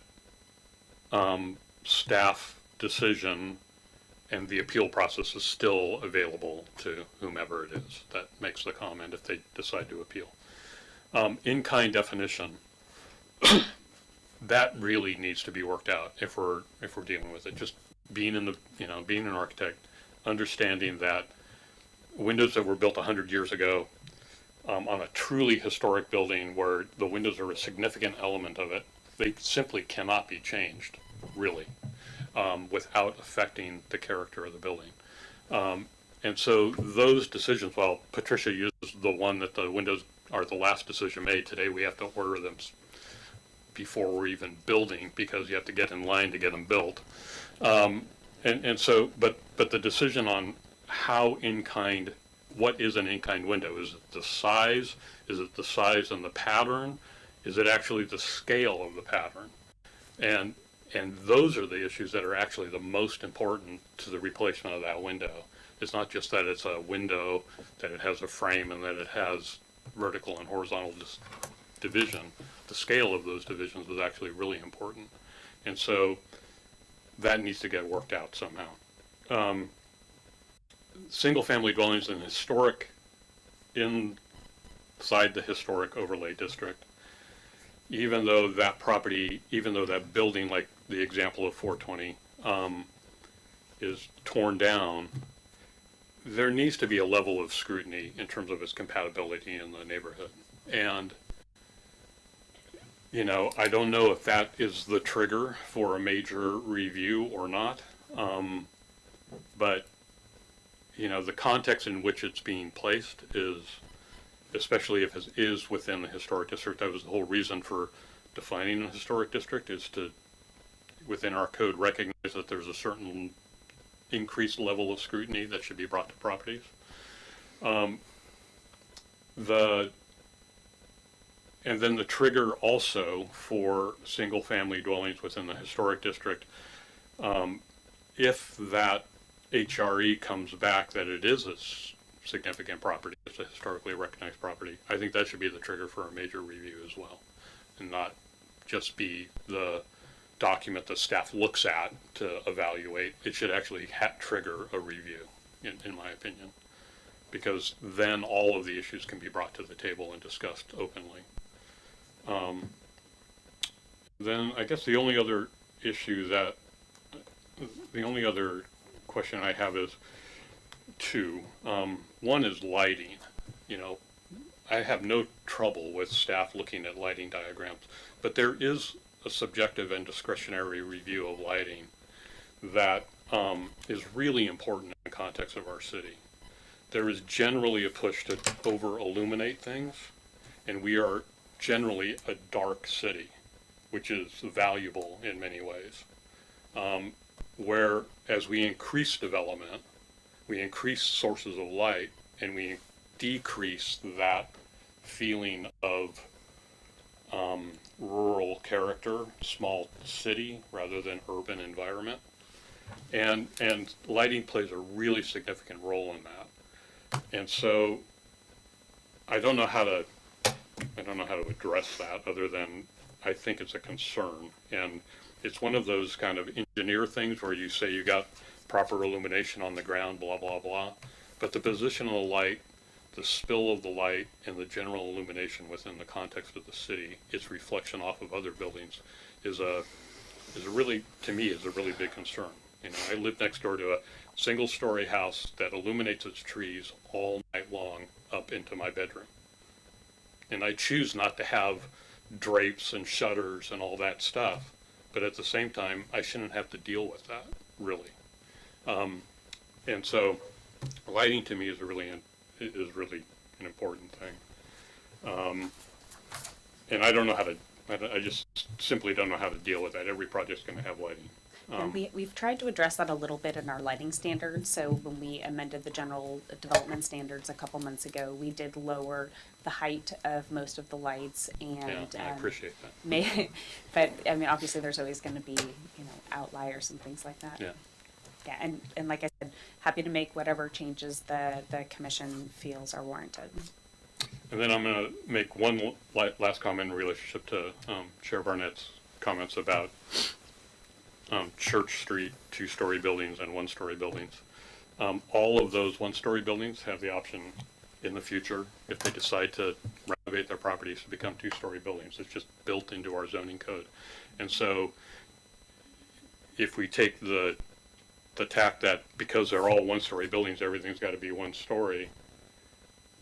staff decision, and the appeal process is still available to whomever it is that makes the comment if they decide to appeal. In-kind definition, that really needs to be worked out if we're dealing with it. Just being being an architect, understanding that windows that were built 100 years ago on a truly historic building where the windows are a significant element of it, they simply cannot be changed, really, without affecting the character of the building. And so those decisions, while Patricia uses the one that the windows are the last decision made, today we have to order them before we're even building because you have to get in line to get them built. And so, but the decision on how in-kind, what is an in-kind window? Is it the size? Is it the size and the pattern? Is it actually the scale of the pattern? And And those are the issues that are actually the most important to the replacement of that window. It's not just that it's a window, that it has a frame, and that it has vertical and horizontal division. The scale of those divisions is actually really important. And so that needs to get worked out somehow. Single-family dwellings in historic, inside the historic overlay district, even though that property, even though that building, like the example of 420, is torn down, there needs to be a level of scrutiny in terms of its compatibility in the neighborhood. And, you know, I don't know if that is the trigger for a major review or not. But, you know, the context in which it's being placed is, especially if it is within the historic district, that was the whole reason for defining a historic district, is to, within our code, recognize that there's a certain increased level of scrutiny that should be brought to properties. And then the trigger also for single-family dwellings within the historic district, if that HRE comes back that it is a significant property, it's a historically recognized property, I think that should be the trigger for a major review as well, and not just be the document the staff looks at to evaluate. It should actually trigger a review, in my opinion, because then all of the issues can be brought to the table and discussed openly. Then I guess the only other question I have is two. One is lighting. You know, I have no trouble with staff looking at lighting diagrams, but there is a subjective and discretionary review of lighting that is really important in the context of our city. There is generally a push to over-illuminate things, and we are generally a dark city, which is valuable in many ways. Where as we increase development, we increase sources of light, and we decrease that feeling of rural character, small city rather than urban environment. And lighting plays a really significant role in that. And so I don't know how to address that other than I think it's a concern. And it's one of those kind of engineer things where you say you got proper illumination on the ground, blah, blah, blah. But the position of the light, the spill of the light, and the general illumination within the context of the city, its reflection off of other buildings, is a really, to me, is a really big concern. You know, I live next door to a single-story house that illuminates its trees all night long up into my bedroom. And I choose not to have drapes and shutters and all that stuff, but at the same time, I shouldn't have to deal with that, really. And so, lighting to me is really an important thing. And I don't know how to. I just simply don't know how to deal with that. Every project's going to have lighting. And we've tried to address that a little bit in our lighting standards. So when we amended the general development standards a couple months ago, we did lower the height of most of the lights. And I appreciate that. But I mean, obviously, there's always going to be outliers and things like that. Yeah. Yeah, and like I said, happy to make whatever changes the commission feels are warranted. And then I'm going to make one last comment in relationship to Chair Barnett's comments about Church Street, two-story buildings and one-story buildings. All of those one-story buildings have the option in the future, if they decide to renovate their properties, to become two-story buildings. It's just built into our zoning code. And so if we take the tack that because they're all one-story buildings, everything's got to be one story,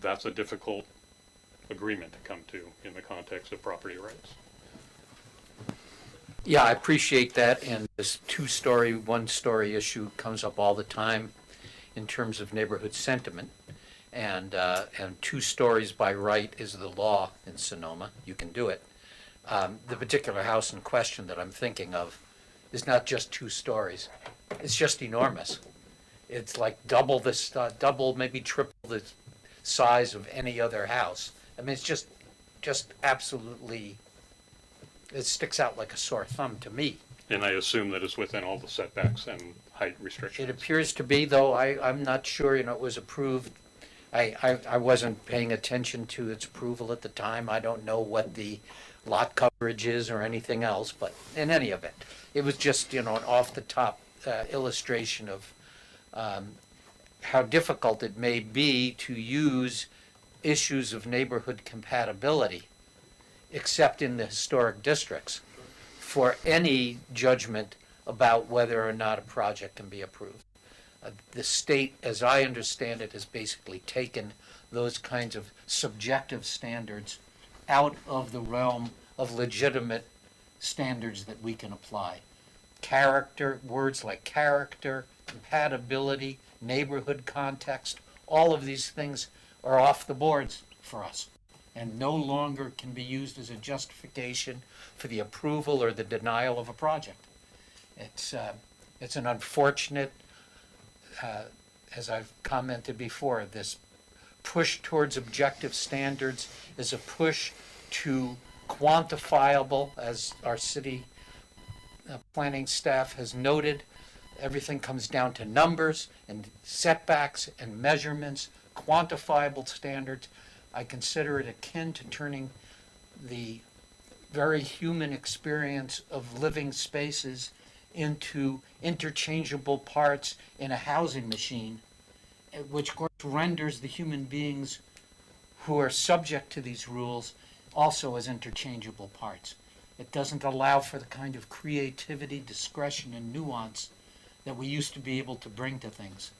that's a difficult agreement to come to in the context of property rights. Yeah, I appreciate that, and this two-story, one-story issue comes up all the time in terms of neighborhood sentiment. And 2 stories by right is the law in Sonoma. You can do it. The particular house in question that I'm thinking of is not just 2 stories. It's just enormous. It's like double, maybe triple the size of any other house. I mean, it's just absolutely, it sticks out like a sore thumb to me. And I assume that it's within all the setbacks and height It restrictions. appears to be, though I'm not sure, it was approved. I wasn't paying attention to its approval at the time. I don't know what the lot coverage is or anything else, but in any event, it was just, an off-the-top illustration of how difficult it may be to use issues of neighborhood compatibility, except in the historic districts, for any judgment about whether or not a project can be approved. The state, as I understand it, has basically taken those kinds of subjective standards out of the realm of legitimate standards that we can apply. Character, words like character, compatibility, neighborhood context, all of these things are off the boards for us and no longer can be used as a justification for the approval or the denial of a project. It's an unfortunate, as I've commented before, this push towards objective standards is a push to quantifiable, as our city planning staff has noted. Everything comes down to numbers and setbacks and measurements, quantifiable standards. I consider it akin to turning the very human experience of living spaces into interchangeable parts in a housing machine, which of course renders the human beings who are subject to these rules also as interchangeable parts. It doesn't allow for the kind of creativity, discretion, and nuance that we used to be able to bring to things.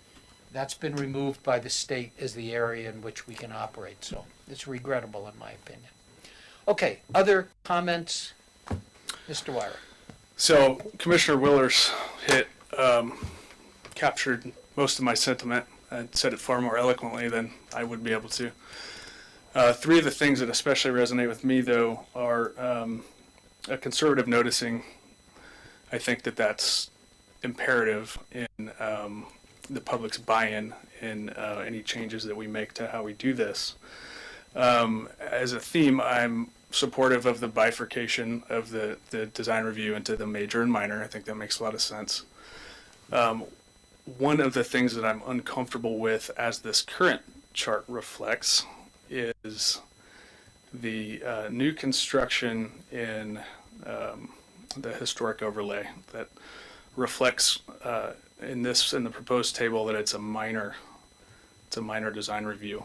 That's been removed by the state as the area in which we can operate, so it's regrettable in my opinion. Okay, other comments? Mr. Wyrick. So Commissioner Willers captured most of my sentiment and said it far more eloquently than I would be able to. Three of the things that especially resonate with me, though, are a conservative noticing. I think that that's imperative in the public's buy-in in any changes that we make to how we do this. As a theme, I'm supportive of the bifurcation of the design review into the major and minor. I think that makes a lot of sense. One of the things that I'm uncomfortable with, as this current chart reflects, is the new construction in the historic overlay that reflects in the proposed table that it's a minor design review.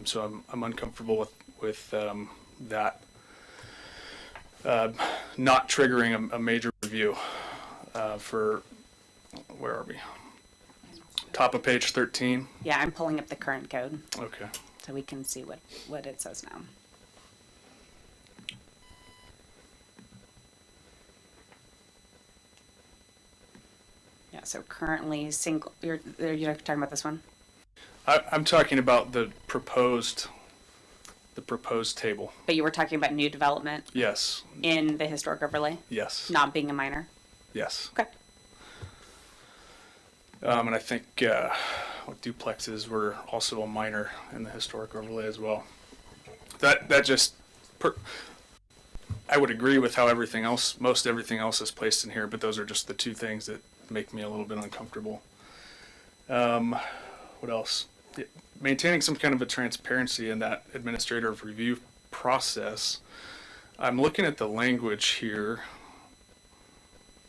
So I'm uncomfortable with that not triggering a major review for, where are we? Top of page 13. Yeah, I'm pulling up the current code Okay. so we can see what it says now. Yeah, so currently you're talking about this one? I'm talking about the proposed table. But you were talking about new development Yes. in the historic overlay, Yes. not being a minor? Yes. Okay. And I think duplexes were also a minor in the historic overlay as well. That just, I would agree with how most everything else is placed in here, but those are just the two things that make me a little bit uncomfortable. What else? Maintaining some kind of a transparency in that administrative review process. I'm looking at the language here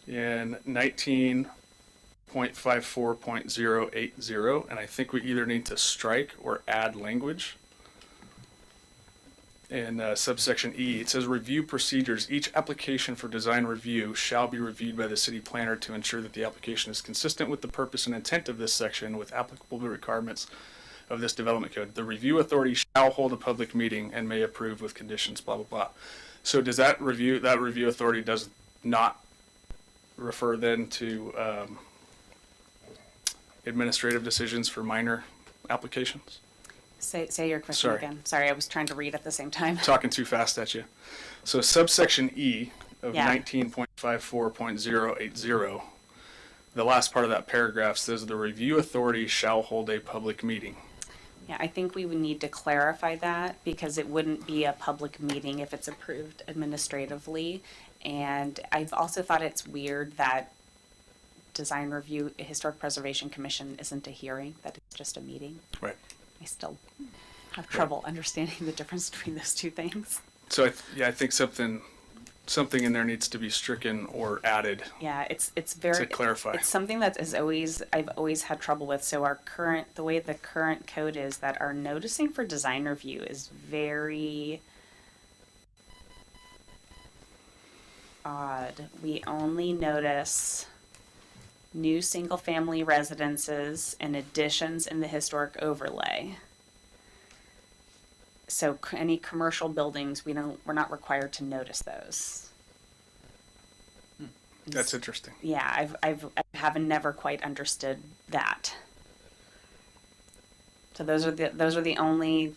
in 19.54.080, and I think we either need to strike or add language. In subsection E, it says review procedures. Each application for design review shall be reviewed by the city planner to ensure that the application is consistent with the purpose and intent of this section with applicable requirements of this development code. The review authority shall hold a public meeting and may approve with conditions, blah, blah, blah. So does that review authority does not refer then to administrative decisions for minor applications? Say your question Sorry. again. Sorry, I was trying to read at the same time. Talking too fast at you. So subsection E of Yeah. 19.54.080, the last part of that paragraph says the review authority shall hold a public meeting. Yeah, I think we would need to clarify that because it wouldn't be a public meeting if it's approved administratively. And I've also thought it's weird that Design Review, Historic Preservation Commission isn't a hearing, that it's just a meeting. Right. I still have trouble understanding the difference between those two things. So I think something in there needs to be stricken or added. Yeah, it's very To clarify. It's something that I've always had trouble with. So the way the current code is, that our noticing for design review is very odd. We only notice new single-family residences and additions in the historic overlay. So any commercial buildings, we're not required to notice those. That's interesting. Yeah, I haven't never quite understood that. So those are the only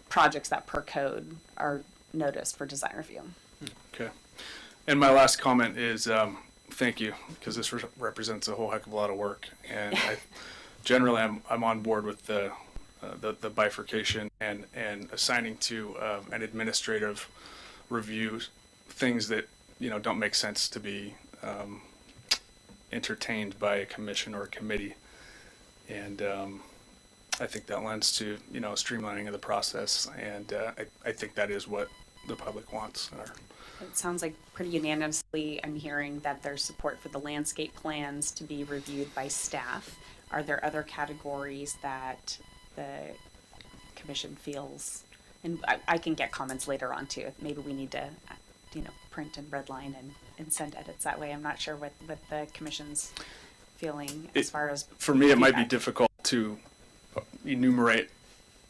projects that per code are noticed for design review. Okay. And my last comment is thank you, because this represents a whole heck of a lot of work. And generally I'm on board with the bifurcation and assigning to an administrative review things that don't make sense to be entertained by a commission or a committee. And I think that lends to streamlining of the process, and I think that is what the public wants. It sounds like pretty unanimously I'm hearing that there's support for the landscape plans to be reviewed by staff. Are there other categories that the commission feels, and I can get comments later on too. Maybe we need to, print and redline and send edits that way. I'm not sure what the commission's feeling as far as. For me, it might be feedback. difficult to enumerate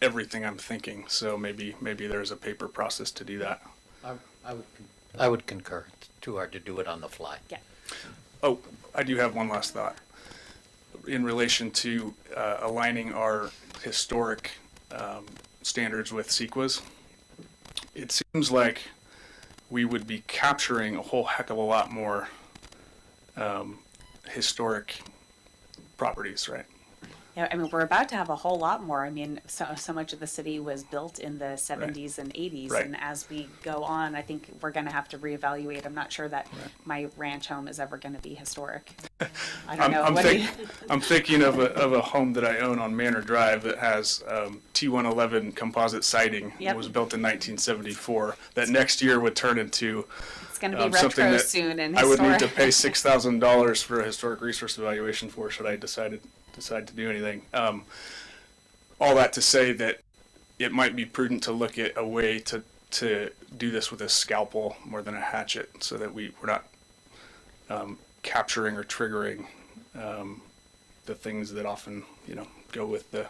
everything I'm thinking. So maybe there's a paper process to do that. I would concur. It's too hard to do it on the fly. Yeah. Oh, I do have one last thought in relation to aligning our historic standards with CEQA's. It seems like we would be capturing a whole heck of a lot more historic properties, right? Yeah, I mean, we're about to have a whole lot more. I mean, so much of the city was built in the 70s and 80s. Right. And as we go on, I think we're going to have to reevaluate. I'm not sure that my ranch home is ever going to be historic. I don't know. I'm thinking of a home that I own on Manor Drive that has T111 composite siding. Yep. It was built in 1974. That next year would turn into It's going to be something retro that soon and I would need to historic. pay $6,000 for a historic resource evaluation for should I decide to do anything. All that to say that it might be prudent to look at a way to do this with a scalpel more than a hatchet, so that we're not capturing or triggering the things that often go with the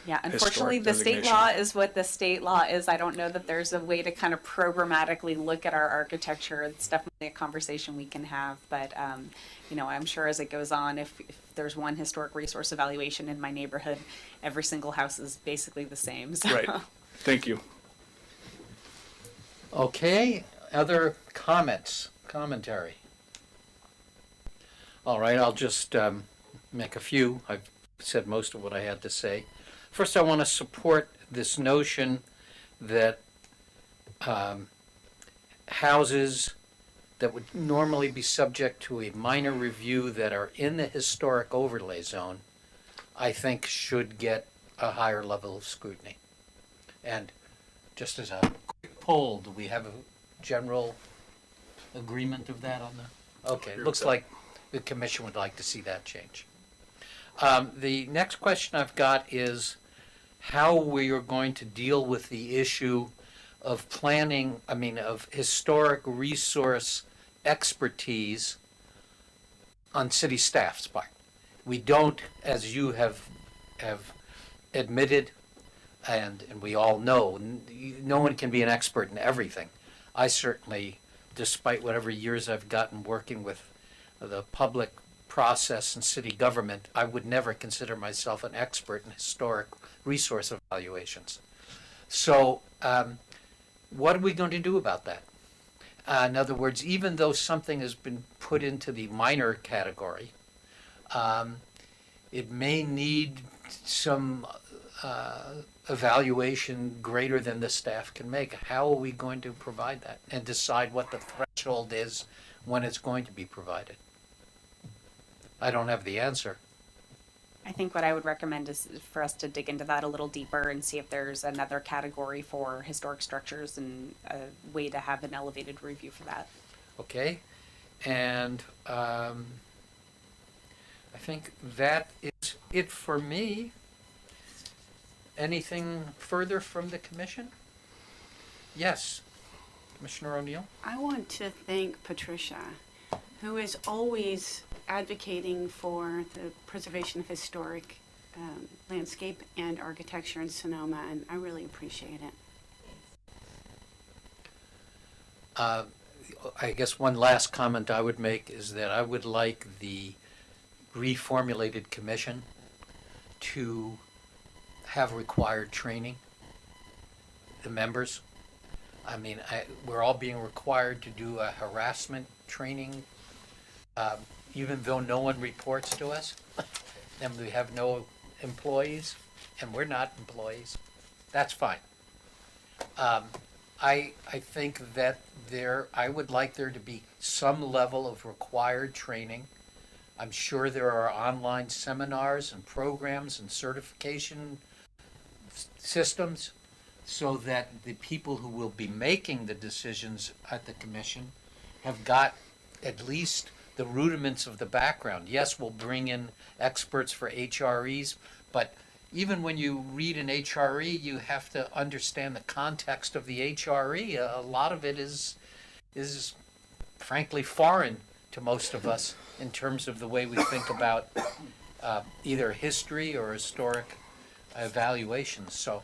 Yeah, unfortunately, historic the state designation. law is what the state law is. I don't know that there's a way to kind of programmatically look at our architecture. It's definitely a conversation we can have, but I'm sure as it goes on, if there's one historic resource evaluation in my neighborhood, every single house is basically the same. So. Right. Thank you. Okay, other commentary? All right, I'll just make a few. I've said most of what I had to say. First, I want to support this notion that houses that would normally be subject to a minor review that are in the historic overlay zone, I think should get a higher level of scrutiny. And just as a quick poll, do we have a general agreement of that on the? Okay, it looks like the commission would like to see that change. The next question I've got is how we are going to deal with the issue of of historic resource expertise on city staff's part. We don't, as you have admitted, and we all know, no one can be an expert in everything. I certainly, despite whatever years I've gotten working with the public process and city government, I would never consider myself an expert in historic resource evaluations. So what are we going to do about that? In other words, even though something has been put into the minor category, it may need some evaluation greater than the staff can make. How are we going to provide that and decide what the threshold is when it's going to be provided? I don't have the answer. I think what I would recommend is for us to dig into that a little deeper and see if there's another category for historic structures and a way to have an elevated review for that. Okay? And I think that is it for me. Anything further from the commission? Yes, Commissioner O'Neill? I want to thank Patricia, who is always advocating for the preservation of historic landscape and architecture in Sonoma, and I really appreciate it. I guess one last comment I would make is that I would like the reformulated commission to have required training, the members. I mean, we're all being required to do a harassment training, even though no one reports to us, and we have no employees, and we're not employees. That's fine. I think that I would like there to be some level of required training. I'm sure there are online seminars and programs and certification systems so that the people who will be making the decisions at the commission have got at least the rudiments of the background. Yes, we'll bring in experts for HREs, but even when you read an HRE, you have to understand the context of the HRE. A lot of it is frankly foreign to most of us in terms of the way we think about either history or historic evaluations. So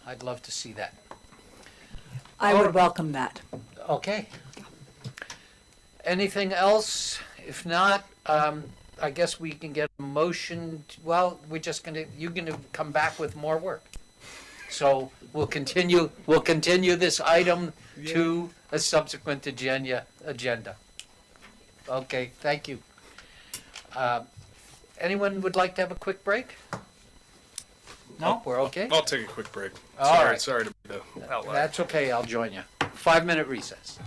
I'd love to see that. I would welcome that. Okay. Anything else? If not, I guess we can get a motion. Well, you're gonna come back with more work. So we'll continue this item to a subsequent agenda. Okay, thank you. Anyone would like to have a quick break? No, we're okay? I'll take a quick break. All right. Sorry to be the outlier. That's okay, I'll join you. 5-minute recess.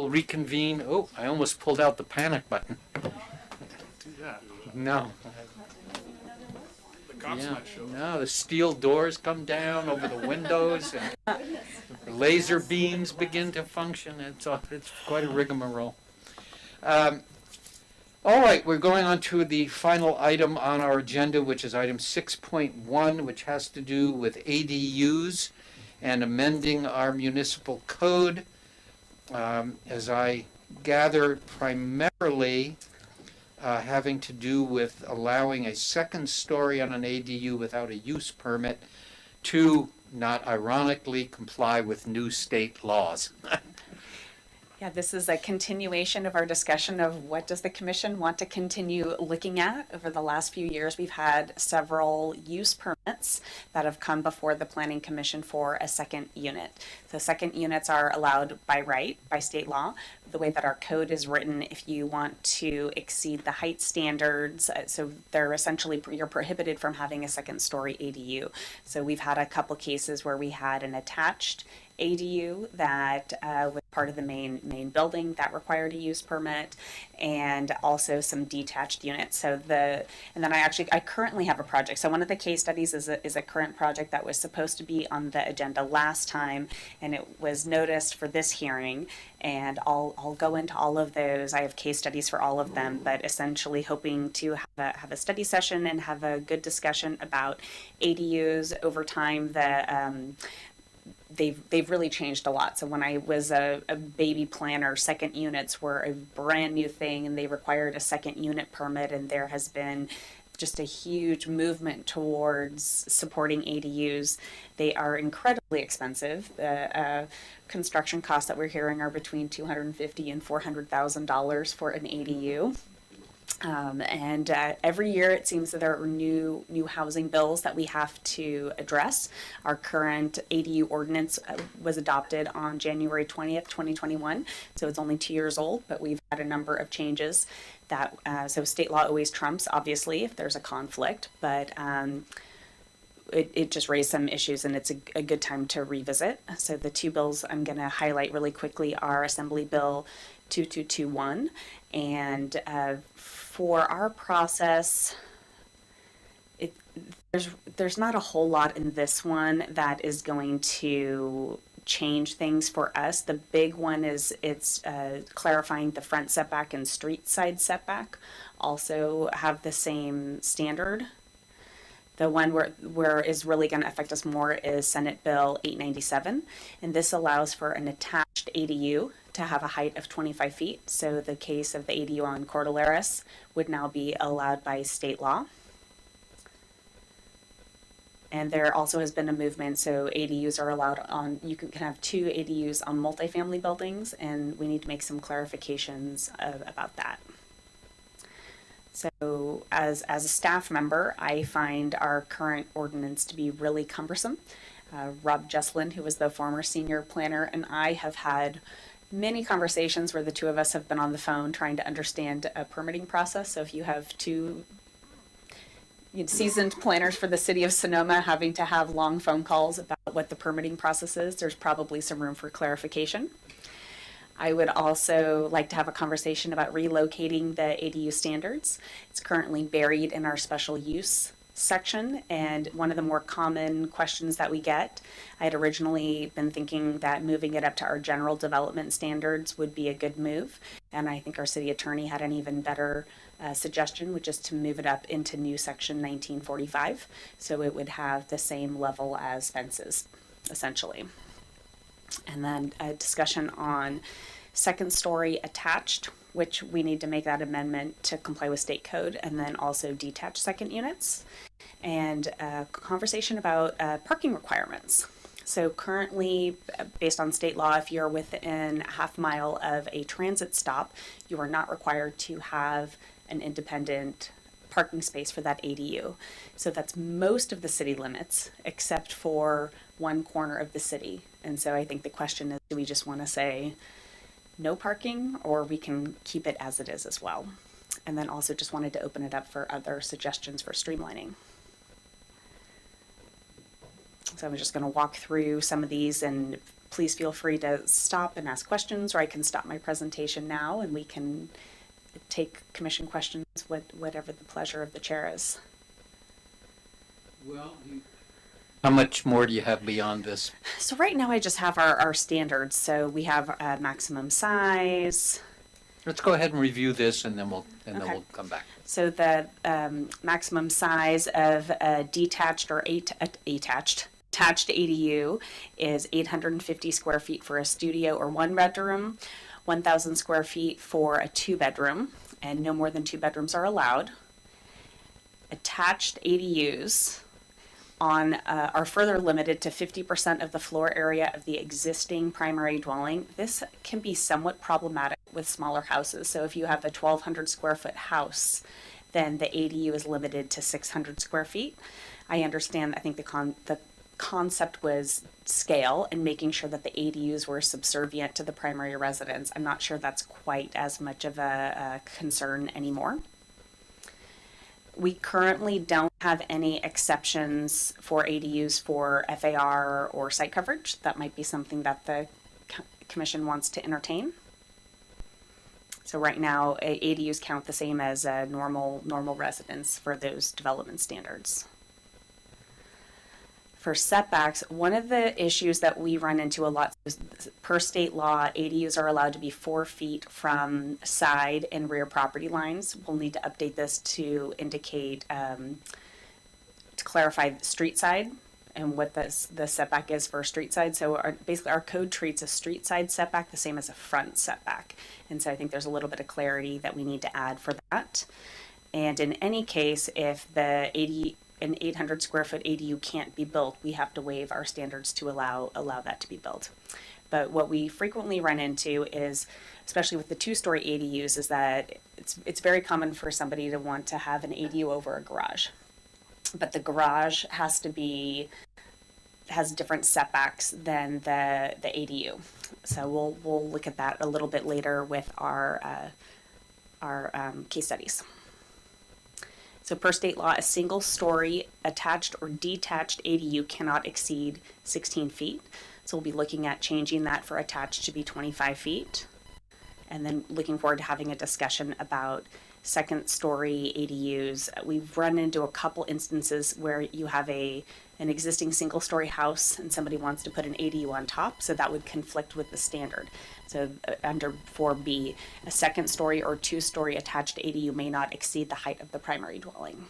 we'll reconvene. Oh, I almost pulled out the panic button. Do that. No. The cops Yeah, might show up. no, the steel doors come down over the windows and the laser beams begin to function. It's quite a rigmarole. All right, we're going on to the final item on our agenda, which is item 6.1, which has to do with ADUs and amending our municipal code. As I gather, primarily having to do with allowing a second story on an ADU without a use permit to, not ironically, comply with new state laws. Yeah, this is a continuation of our discussion of what does the commission want to continue looking at. Over the last few years, we've had several use permits that have come before the Planning Commission for a second unit. The second units are allowed by right, by state law. The way that our code is written, if you want to exceed the height standards, so they're essentially, you're prohibited from having a second story ADU. So we've had a couple cases where we had an attached ADU that was part of the main building that required a use permit, and also some detached units. And then I currently have a project. So one of the case studies is a current project that was supposed to be on the agenda last time, and it was noticed for this hearing. And I'll go into all of those. I have case studies for all of them, but essentially hoping to have a study session and have a good discussion about ADUs over time. They've really changed a lot. So when I was a baby planner, second units were a brand new thing, and they required a second unit permit, and there has been just a huge movement towards supporting ADUs. They are incredibly expensive. The construction costs that we're hearing are between $250,000 and $400,000 for an ADU. Every year it seems that there are new housing bills that we have to address. Our current ADU ordinance was adopted on January 20th, 2021. So it's only 2 years old, but we've had a number of changes that, so state law always trumps, obviously, if there's a conflict, but it just raised some issues, and it's a good time to revisit. So the two bills I'm going to highlight really quickly are Assembly Bill 2221, and for our process, there's not a whole lot in this one that is going to change things for us. The big one is it's clarifying the front setback and street side setback also have the same standard. The one where is really going to affect us more is Senate Bill 897, and this allows for an attached ADU to have a height of 25 feet. So the case of the ADU on Cordilleras would now be allowed by state law. And there also has been a movement, so ADUs are allowed on, you can have 2 ADUs on multifamily buildings, and we need to make some clarifications about that. So as a staff member, I find our current ordinance to be really cumbersome. Rob Jesslin, who was the former senior planner, and I have had many conversations where the two of us have been on the phone trying to understand a permitting process. So if you have two seasoned planners for the city of Sonoma having to have long phone calls about what the permitting process is, there's probably some room for clarification. I would also like to have a conversation about relocating the ADU standards. It's currently buried in our special use section, and one of the more common questions that we get, I had originally been thinking that moving it up to our general development standards would be a good move, and I think our city attorney had an even better suggestion, which is to move it up into new section 1945, so it would have the same level as fences, essentially. And then a discussion on second story attached, which we need to make that amendment to comply with state code, and then also detached second units, and a conversation about parking requirements. So currently, based on state law, if you're within a half mile of a transit stop, you are not required to have an independent parking space for that ADU. So that's most of the city limits, except for one corner of the city. And so I think the question is, do we just want to say no parking, or we can keep it as it is as well? And then also just wanted to open it up for other suggestions for streamlining. So I'm just going to walk through some of these, and please feel free to stop and ask questions, or I can stop my presentation now and we can take commission questions, whatever the pleasure of the chair is. Well, how much more do you have beyond this? So right now I just have our standards. So we have maximum size. Let's go ahead and review this, and then we'll Okay. come back. So the maximum size of a detached or attached ADU is 850 square feet for a studio or one bedroom, 1,000 square feet for a two bedroom, and no more than two bedrooms are allowed. Attached ADUs are further limited to 50% of the floor area of the existing primary dwelling. This can be somewhat problematic with smaller houses. So if you have a 1,200 square foot house, then the ADU is limited to 600 square feet. I understand, I think the concept was scale and making sure that the ADUs were subservient to the primary residence. I'm not sure that's quite as much of a concern anymore. We currently don't have any exceptions for ADUs for FAR or site coverage. That might be something that the commission wants to entertain. So right now, ADUs count the same as a normal residence for those development standards. For setbacks, one of the issues that we run into a lot is, per state law, ADUs are allowed to be 4 feet from side and rear property lines. We'll need to update this to indicate, to clarify street side and what the setback is for street side. So basically our code treats a street side setback the same as a front setback. And so I think there's a little bit of clarity that we need to add for that. And in any case, if an 800 square foot ADU can't be built, we have to waive our standards to allow that to be built. But what we frequently run into is, especially with the 2-story ADUs, is that it's very common for somebody to want to have an ADU over a garage. But the garage has different setbacks than the ADU. So we'll look at that a little bit later with our case studies. So per state law, a single-story attached or detached ADU cannot exceed 16 feet. So we'll be looking at changing that for attached to be 25 feet. And then looking forward to having a discussion about second-story ADUs. We've run into a couple instances where you have an existing single-story house and somebody wants to put an ADU on top, so that would conflict with the standard. So under 4B, a second-story or 2-story attached ADU may not exceed the height of the primary dwelling.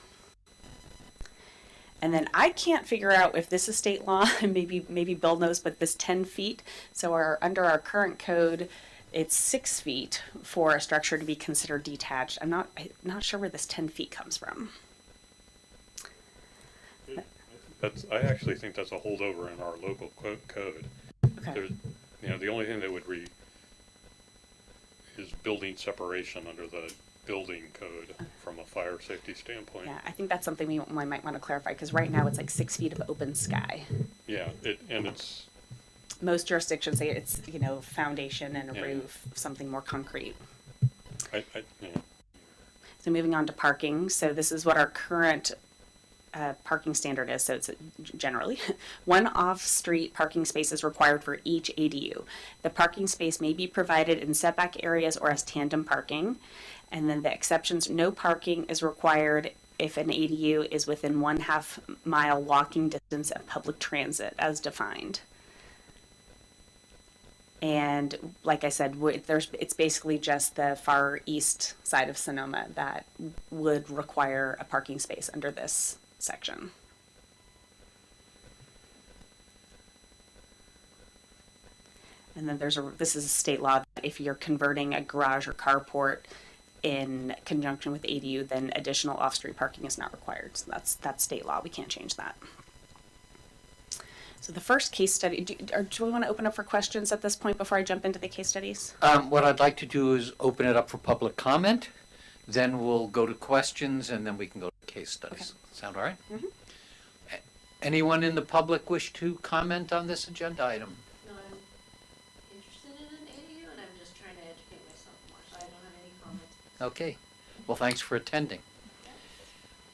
And then I can't figure out if this is state law, and maybe Bill knows, but this 10 feet. So under our current code, it's 6 feet for a structure to be considered detached. I'm not sure where this 10 feet comes from. I actually think that's a holdover in our local code. Okay. The only thing that would is building separation under the building code from a fire safety standpoint. Yeah, I think that's something we might want to clarify, because right now it's like 6 feet of open sky. Yeah, it's. Most jurisdictions say it's, foundation and a Yeah. roof, something more concrete. Yeah. So moving on to parking. So this is what our current parking standard is. So it's generally one off-street parking space is required for each ADU. The parking space may be provided in setback areas or as tandem parking. And then the exceptions, no parking is required if an ADU is within 1/2 mile walking distance of public transit as defined. And like I said, it's basically just the far east side of Sonoma that would require a parking space under this section. And then this is a state law that if you're converting a garage or carport in conjunction with ADU, then additional off-street parking is not required. So that's state law. We can't change that. So the first case study, do we want to open up for questions at this point before I jump into the case studies? What I'd like to do is open it up for public comment, then we'll go to questions, and then we can go to case studies. Okay. Sound all right? Mhm. Anyone in the public wish to comment on this agenda item? No, I'm interested in an ADU, and I'm just trying to educate myself more, so I don't have any comments. Okay. Well, thanks for attending.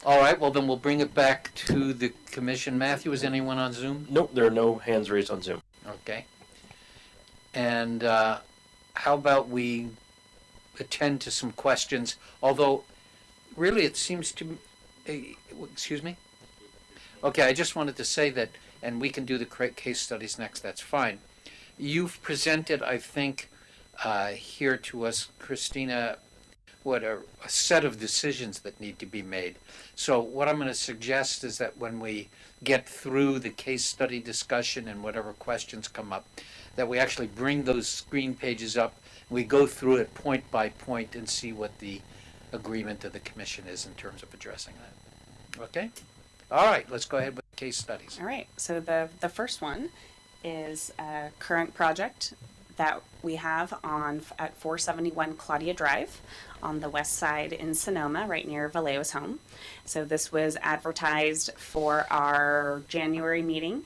All right, well, then we'll bring it back to the commission. Matthew, is anyone on Zoom? Nope, there are no hands raised on Zoom. Okay. And how about we attend to some questions? Although, really, it seems to, excuse me? Okay, I just wanted to say that, and we can do the case studies next, that's fine. You've presented, I think, here to us, Christina, what a set of decisions that need to be made. So what I'm going to suggest is that when we get through the case study discussion and whatever questions come up, that we actually bring those screen pages up, we go through it point by point and see what the agreement of the commission is in terms of addressing that. Okay? All right, let's go ahead with the case studies. All right, so the first one is a current project that we have at 471 Claudia Drive on the west side in Sonoma, right near Vallejo's home. So this was advertised for our January meeting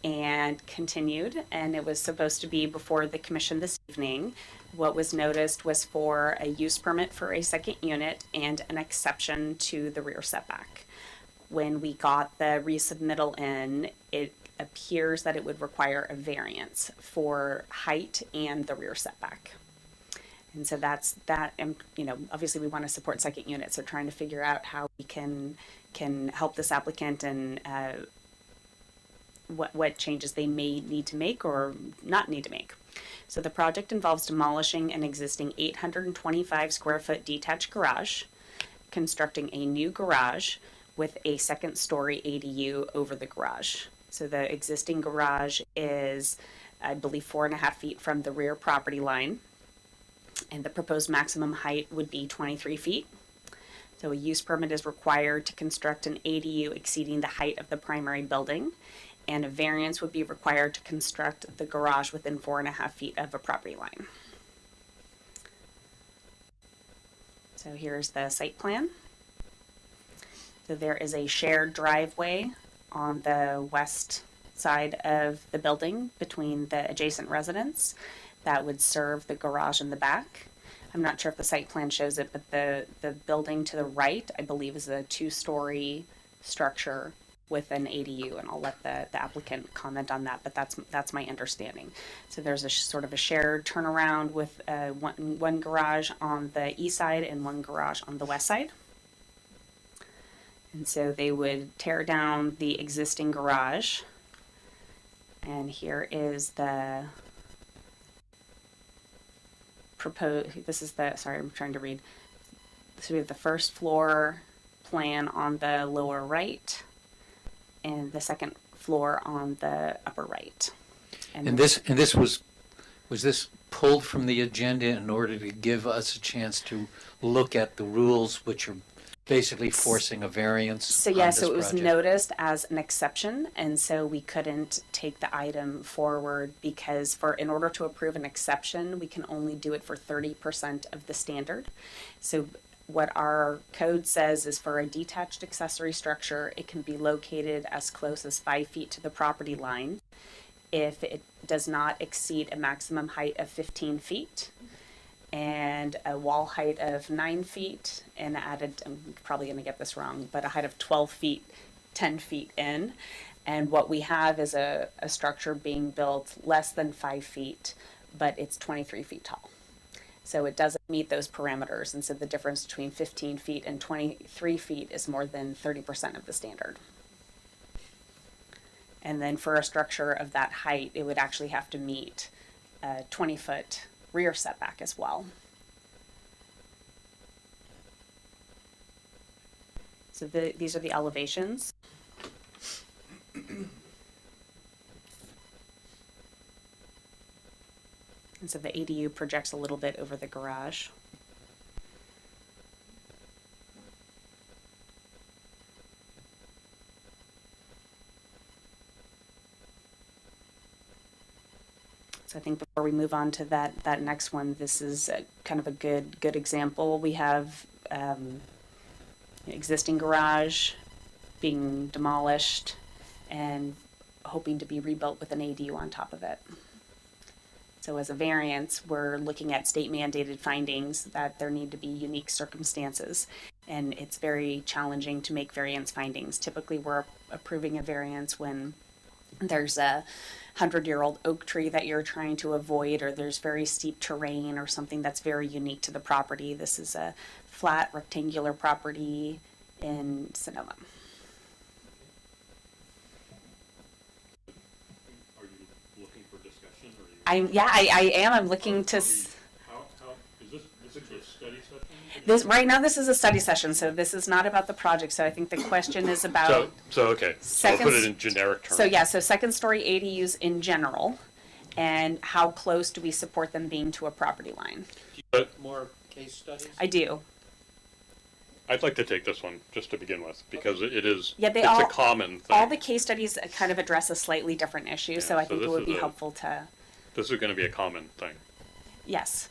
and continued, and it was supposed to be before the commission this evening. What was noticed was for a use permit for a second unit and an exception to the rear setback. When we got the resubmittal in, it appears that it would require a variance for height and the rear setback. And so that's that, and obviously we want to support second units, so trying to figure out how we can help this applicant and what changes they may need to make or not need to make. So the project involves demolishing an existing 825 square foot detached garage, constructing a new garage with a second story ADU over the garage. So the existing garage is, I believe, 4.5 feet from the rear property line, and the proposed maximum height would be 23 feet. So a use permit is required to construct an ADU exceeding the height of the primary building, and a variance would be required to construct the garage within 4.5 feet of a property line. So here's the site plan. So there is a shared driveway on the west side of the building between the adjacent residents that would serve the garage in the back. I'm not sure if the site plan shows it, but the building to the right, I believe, is a 2-story structure with an ADU, and I'll let the applicant comment on that, but that's my understanding. So there's a sort of a shared turnaround with one garage on the east side and one garage on the west side. And so they would tear down the existing garage. And here is the proposed, sorry, I'm trying to read. So we have the first floor plan on the lower right and the second floor on the upper right. And this was this pulled from the agenda in order to give us a chance to look at the rules, which are basically forcing a variance? So on yeah, this so it was project? noticed as an exception, and so we couldn't take the item forward because in order to approve an exception, we can only do it for 30% of the standard. So what our code says is for a detached accessory structure, it can be located as close as 5 feet to the property line if it does not exceed a maximum height of 15 feet. And a wall height of 9 feet, and added, I'm probably going to get this wrong, but a height of 12 feet, 10 feet in. And what we have is a structure being built less than 5 feet, but it's 23 feet tall. So it doesn't meet those parameters. And so the difference between 15 feet and 23 feet is more than 30% of the standard. And then for a structure of that height, it would actually have to meet a 20-foot rear setback as well. So these are the elevations. And so the ADU projects a little bit over the garage. So I think before we move on to that next one, this is kind of a good example. We have existing garage being demolished and hoping to be rebuilt with an ADU on top of it. So as a variance, we're looking at state mandated findings that there need to be unique circumstances, and it's very challenging to make variance findings. Typically, we're approving a variance when there's a 100-year-old oak tree that you're trying to avoid, or there's very steep terrain or something that's very unique to the property. This is a flat rectangular property in Sonoma. Are you looking for discussion, or I am. I'm looking to. How, is this a study session? This right now. This is a study session, so this is not about the project. So I think the question is about. So okay, so I'll put it in generic terms. So yeah, so second story ADUs in general, and how close do we support them being to a property line? More case studies? I do. I'd like to take this one just to begin with, because it is, Yeah, they it's all- a common thing. All the case studies kind of address a slightly different issue, so I so think it this would is be a- helpful to. This is gonna be a common thing. Yes.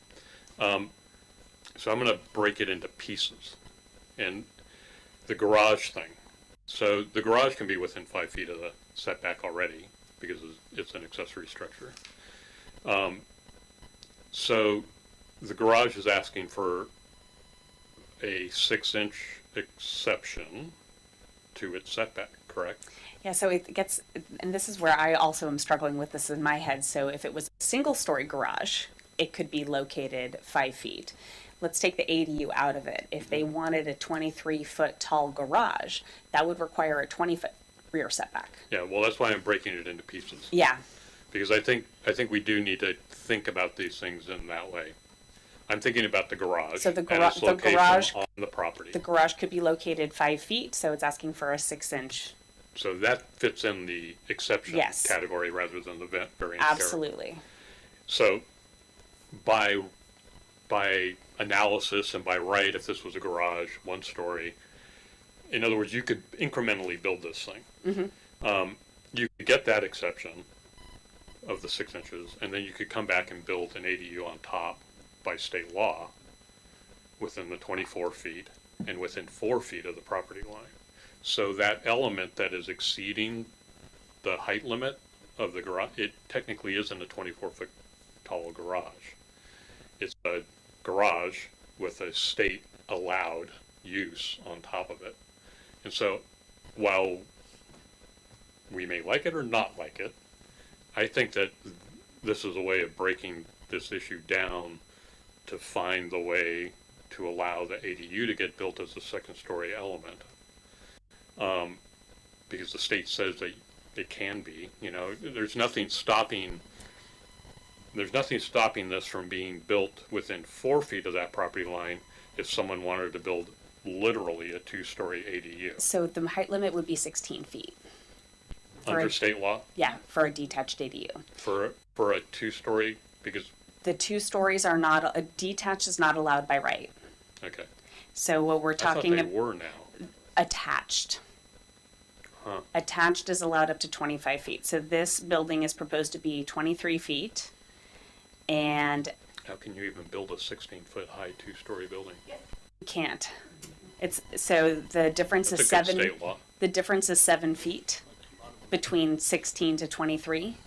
So I'm gonna break it into pieces. And the garage thing. So the garage can be within 5 feet of the setback already, because it's an accessory structure. So the garage is asking for a 6-inch exception to its setback, correct? Yeah, so it gets, and this is where I also am struggling with this in my head. So if it was a single-story garage, it could be located 5 feet. Let's take the ADU out of it. If they wanted a 23-foot tall garage, that would require a 20-foot rear setback. Yeah, well, that's why I'm breaking it into pieces. Yeah, Because I think we do need to think about these things in that way. I'm thinking about the garage So the and gara- its the location garage- on the property. the garage could be located 5 feet, so it's asking for a 6-inch. So that fits in the exception Yes. category rather than the variance category. Absolutely. So by analysis and by right, if this was a garage, 1 story, in other words, you could incrementally build this thing. You could get that exception of the 6 inches, and then you could come back and build an ADU on top by state law within the 24 feet and within 4 feet of the property line. So that element that is exceeding the height limit of the garage, it technically isn't a 24-foot tall garage. It's a garage with a state allowed use on top of it. And so while we may like it or not like it, I think that this is a way of breaking this issue down to find the way to allow the ADU to get built as a 2nd-story element. Because the state says that it can be, there's nothing stopping this from being built within 4 feet of that property line if someone wanted to build literally a 2-story ADU. So the height limit would be 16 feet. Under state law, Yeah, for a detached ADU. for a 2-story, because, The 2 stories are not, a detached is not allowed by right. okay. So what we're I thought talking they about, were now. attached. Huh. Attached is allowed up to 25 feet. So this building is proposed to be 23 feet. And How can you even build a 16-foot high 2-story building? you can't. It's, so the difference That's is a good 7, state law. the difference is 7 feet between 16 to 23.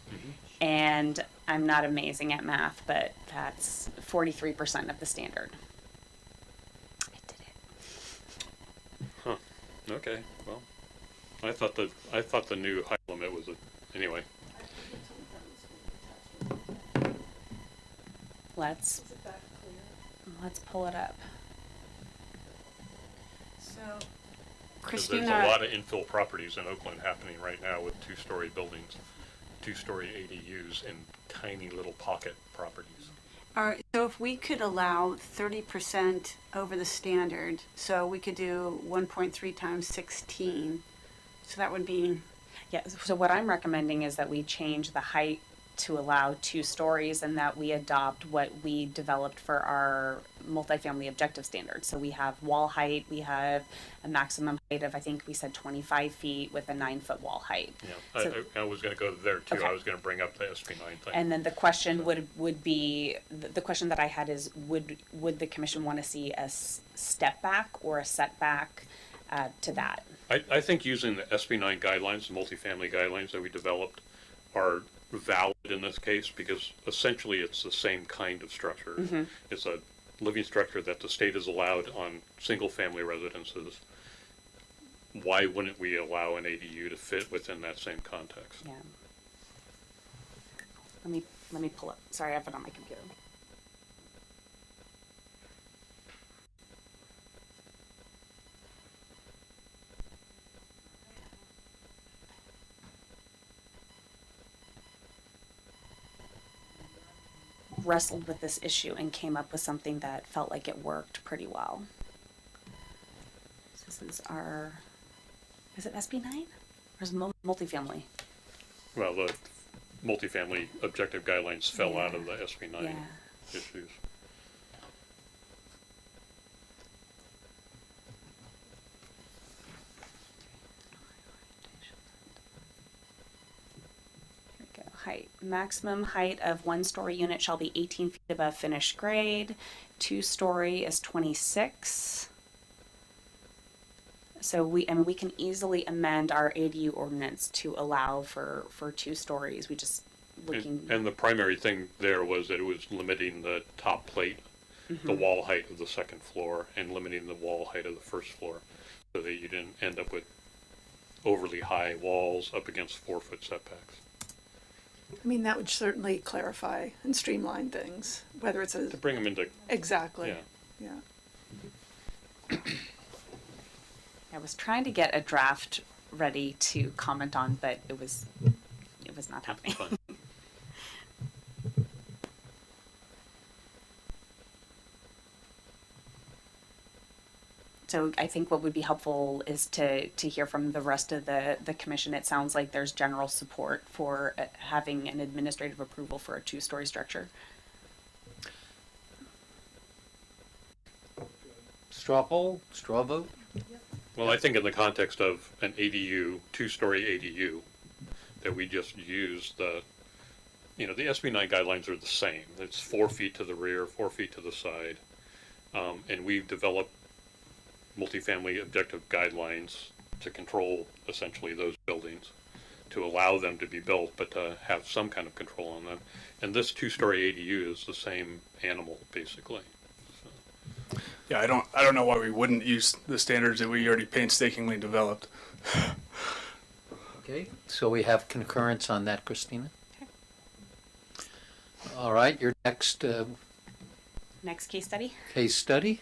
And I'm not amazing at math, but that's 43% of the standard. I did it. Okay, well, I thought the new height limit was anyway. Let's pull it up. So, Because there's a Christina, lot of infill properties in Oakland happening right now with 2-story buildings, 2-story ADUs in tiny little pocket properties. so if we could allow 30% over the standard, so we could do 1.3 times 16, so that would be, Yeah, so what I'm recommending is that we change the height to allow 2 stories and that we adopt what we developed for our multifamily objective standards. So we have wall height, we have a maximum height of, I think we said 25 feet with a 9-foot wall height. Yeah, So- I was gonna go there too. Okay. I was gonna bring up the SB9 thing. And then the question would be, the question that I had is, would the commission want to see a step back or a setback to that? I think using the SB9 guidelines, the multifamily guidelines that we developed are valid in this case because essentially it's the same kind of structure. It's a living structure that the state is allowed on single-family residences. Why wouldn't we allow an ADU to fit within that same context? Yeah. let me pull up. Sorry, I have it on my computer. Wrestled with this issue and came up with something that felt like it worked pretty well. So this is our, is it SB9? Or is it multifamily? Well, the multifamily objective guidelines fell out of the SB9 Yeah. issues. Here we go. Height. Maximum height of one-story unit shall be 18 feet above finished grade. Two-story is 26. So we can easily amend our ADU ordinance to allow for 2 stories. We just looking. And the primary thing there was that it was limiting the top plate, the wall height of the second floor, and limiting the wall height of the first floor, so that you didn't end up with overly high walls up against 4-foot setbacks. I mean, that would certainly clarify and streamline things, whether it's a, To bring them into, exactly, yeah. yeah. I was trying to get a draft ready to comment on, but it was not happening. fun. So I think what would be helpful is to hear from the rest of the commission. It sounds like there's general support for having an administrative approval for a 2-story structure. Straw poll, straw vote? Well, I think in the context of an ADU, 2-story ADU, that we just use the SB9 guidelines are the same. It's 4 feet to the rear, 4 feet to the side. And we've developed multifamily objective guidelines to control essentially those buildings, to allow them to be built, but to have some kind of control on them. And this 2-story ADU is the same animal, basically. Yeah, I don't know why we wouldn't use the standards that we already painstakingly developed. Okay, so we have concurrence on that, Christina? Okay. All right, your next Next case study. case study?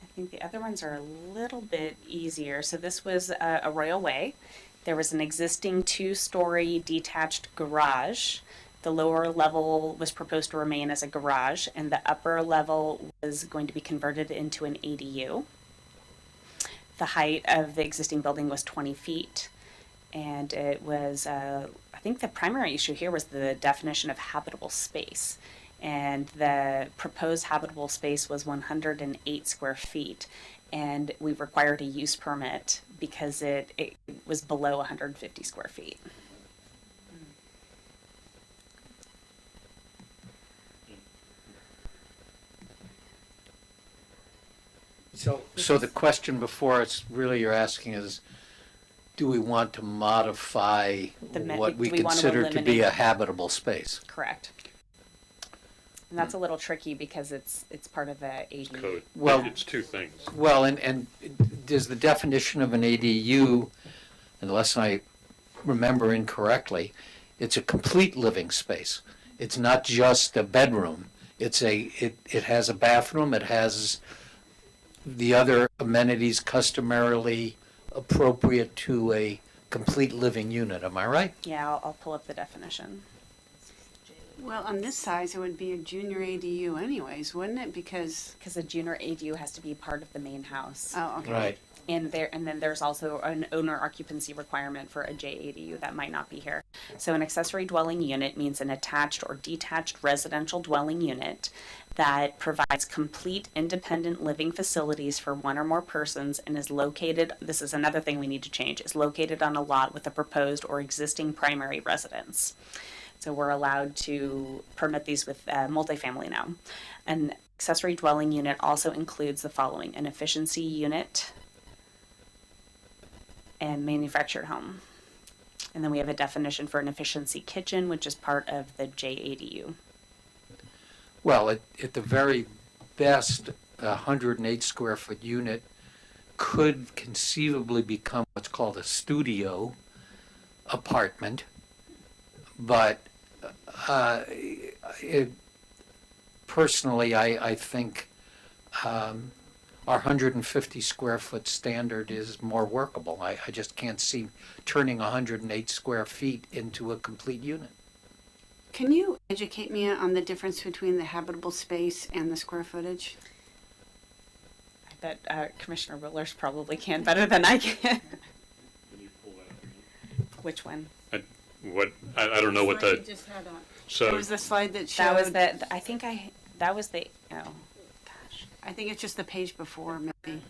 I think the other ones are a little bit easier. So this was a Royal Way. There was an existing 2-story detached garage. The lower level was proposed to remain as a garage, and the upper level was going to be converted into an ADU. The height of the existing building was 20 feet, and it was, I think the primary issue here was the definition of habitable space. And the proposed habitable space was 108 square feet, and we required a use permit because it was below 150 square feet. So the question before us, really you're asking is, do we want to modify what we do we want to consider to be eliminate- a habitable space? Correct. And that's a little tricky because it's part of the ADU. Code. Well- It's 2 things. Well, and does the definition of an ADU, unless I remember incorrectly, it's a complete living space. It's not just a bedroom. It has a bathroom, it has the other amenities customarily appropriate to a complete living unit, am I right? Yeah, I'll pull up the definition. Well, on this size, it would be a junior ADU anyways, wouldn't it? Because, Because a junior ADU has to be part of the main house. oh, okay. Right. And then there's also an owner occupancy requirement for a JADU that might not be here. So an accessory dwelling unit means an attached or detached residential dwelling unit that provides complete independent living facilities for one or more persons and is located, this is another thing we need to change, is located on a lot with a proposed or existing primary residence. So we're allowed to permit these with multifamily now. An accessory dwelling unit also includes the following: an efficiency unit and manufactured home. And then we have a definition for an efficiency kitchen, which is part of the JADU. Well, at the very best, a 108 square foot unit could conceivably become what's called a studio, apartment, but personally, I think our 150 square foot standard is more workable. I just can't see turning 108 square feet into a complete unit. Can you educate me on the difference between the habitable space and the square footage? I bet Commissioner Willers probably can better than I can. Which one? I don't know what Slide you the, just had on. so. It was the slide that showed. That was the, I think that was the, oh, gosh, I think it's just the page before, maybe.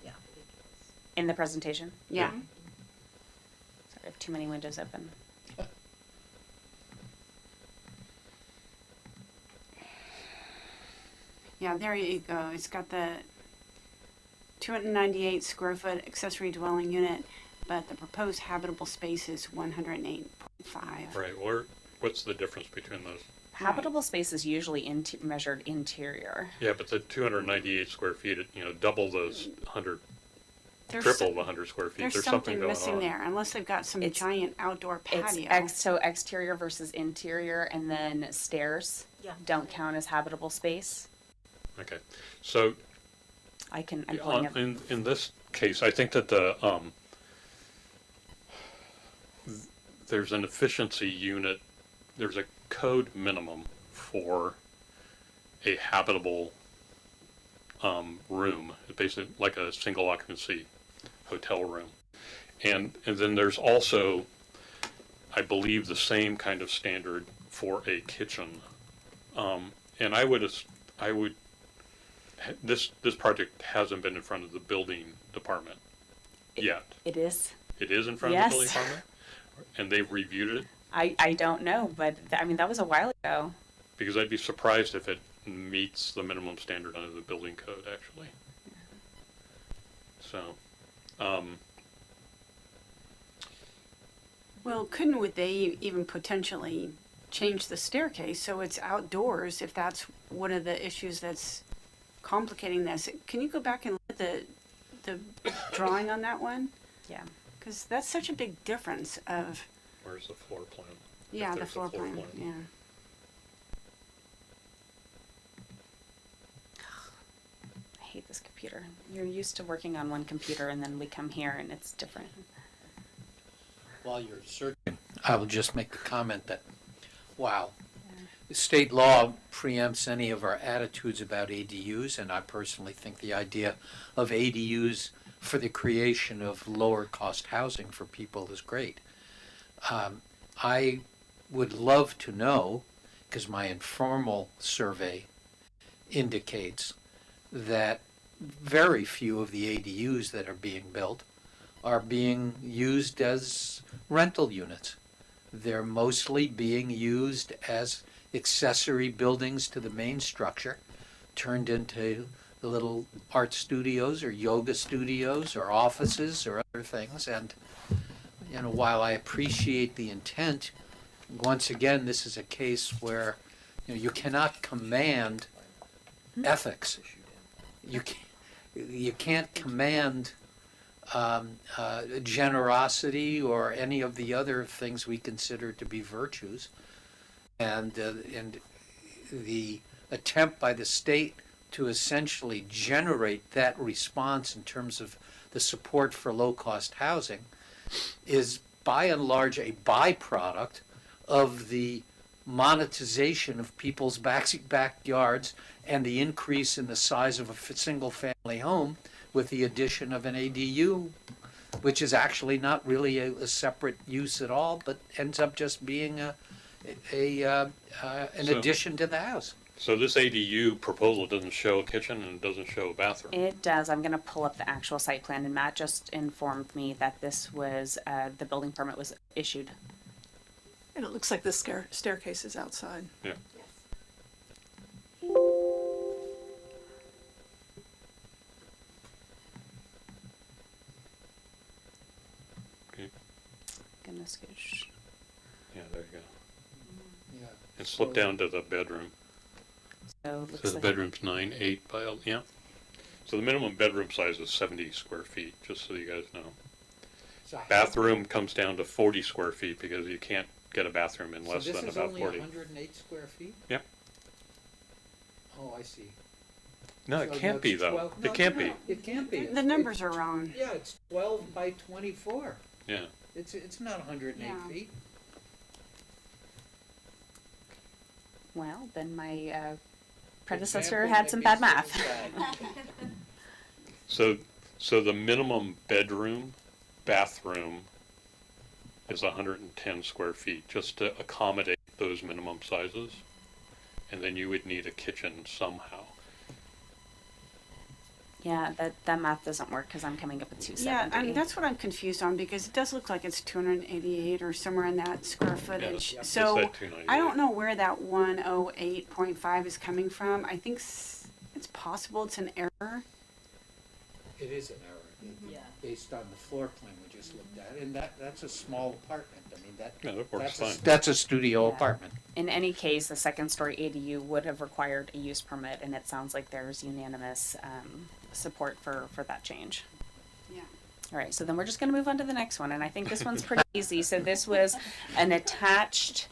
in the presentation. Yeah. Sorry, I have too many windows open. Yeah, there you go. It's got the 298 square foot accessory dwelling unit, but the proposed habitable space is 108.5. Right, what's the difference between those? Habitable space is usually measured interior. Yeah, but the 298 square feet, double those 100, There's triple so- the 100 square feet. There's There's something going missing on. there, unless they've got some It's- giant outdoor patio. So exterior versus interior, and then stairs don't count as habitable space. Okay, so I'm pulling up. in this case, I think that there's an efficiency unit, there's a code minimum for a habitable room, basically like a single occupancy hotel room. And then there's also, I believe, the same kind of standard for a kitchen. And I would, this project hasn't been in front of the building department yet. It is. It is in front of the building department? And they've reviewed it? I don't know, but that was a while ago. Because I'd be surprised if it meets the minimum standard under the building code, actually. So, Well, would they even potentially change the staircase so it's outdoors if that's one of the issues that's complicating this? Can you go back and look at the drawing on that one? Yeah. Because that's such a big difference of, where's the floor plan? If yeah, the there's a floor plan, yeah. I hate this computer. You're used to working on one computer, and then we come here, and it's different. While you're searching, I will just make the comment that, wow, state law preempts any of our attitudes about ADUs, and I personally think the idea of ADUs for the creation of lower cost housing for people is great. I would love to know, because my informal survey indicates that very few of the ADUs that are being built are being used as rental units. They're mostly being used as accessory buildings to the main structure, turned into the little art studios or yoga studios or offices or other things. And while I appreciate the intent, once again, this is a case where you cannot command ethics. You can't command generosity or any of the other things we consider to be virtues. And the attempt by the state to essentially generate that response in terms of the support for low-cost housing is by and large a byproduct of the monetization of people's backyards and the increase in the size of a single-family home with the addition of an ADU, which is actually not really a separate use at all, but ends up just being an addition to the house. So this ADU proposal doesn't show a kitchen and it doesn't show a bathroom? It does. I'm going to pull up the actual site plan, and Matt just informed me that this was, the building permit was issued. And it looks like the staircase is outside. Yeah. Okay. Goodness gosh. Yeah, there you go. Yeah. And slip down to the bedroom. So, looks So the like- bedroom's 9'8" by, yeah. So the minimum bedroom size is 70 square feet, just so you guys know. So how- bathroom comes down to 40 square feet because you can't get a bathroom in So less this than is about only 40. 108 square feet? Yep. Oh, I see. No, it So can't be that's though. 12 no, It can't no, be. It can't be. The numbers are wrong. Yeah, it's 12 by 24. Yeah. It's not 108 Yeah. feet. Well, then my predecessor Example had some bad maybe math. so So the minimum bedroom, bathroom is 110 square feet, just to accommodate those minimum sizes. And then you would need a kitchen somehow. Yeah, that math doesn't work because I'm coming up with Yeah, 270. that's what I'm confused on because it does look like it's 288 or somewhere in that square footage. it's So at 298. I don't know where that 108.5 is coming from. I think it's possible it's an error. It is an error. Based on the floor plan we just looked at, and that's a small apartment. I mean, Yeah, that works fine. that's a studio Yeah. apartment. In any case, the second story ADU would have required a use permit, and it sounds like there's unanimous support for that change. Yeah. All right, so then we're just going to move on to the next one, and I think this one's pretty easy. So this was an attached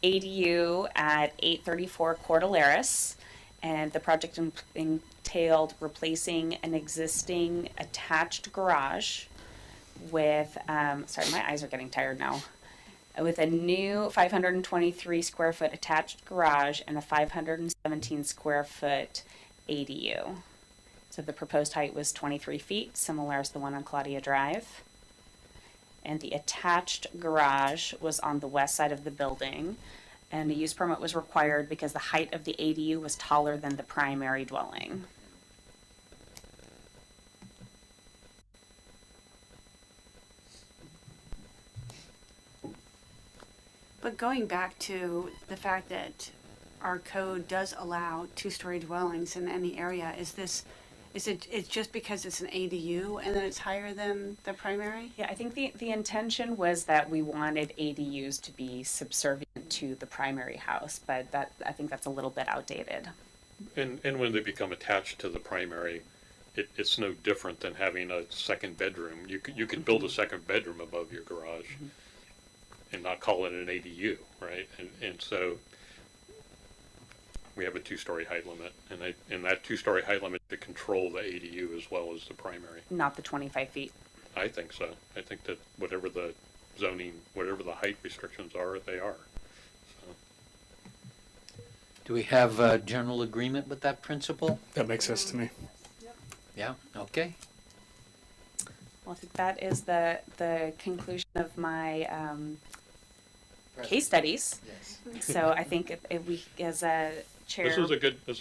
ADU at 834 Cordilleras, and the project entailed replacing an existing attached garage with, sorry, my eyes are getting tired now, with a new 523 square foot attached garage and a 517 square foot ADU. So the proposed height was 23 feet, similar as the one on Claudia Drive. And the attached garage was on the west side of the building. And a use permit was required because the height of the ADU was taller than the primary dwelling. But going back to the fact that our code does allow two-story dwellings in any area, it's just because it's an ADU and then it's higher than the primary? Yeah, I think the intention was that we wanted ADUs to be subservient to the primary house, but I think that's a little bit outdated. And when they become attached to the primary, it's no different than having a second bedroom. You could build a second bedroom above your garage and not call it an ADU, right? And so we have a two-story height limit, and that two-story height limit to control the ADU as well as the primary. Not the 25 feet. I think so. I think that whatever the zoning, whatever the height restrictions are, they are. So, Do we have a general agreement with that principle? That makes sense to me. Yeah, okay. Well, I think that is the conclusion of my case studies. Yes. So I think if we, as a chair. this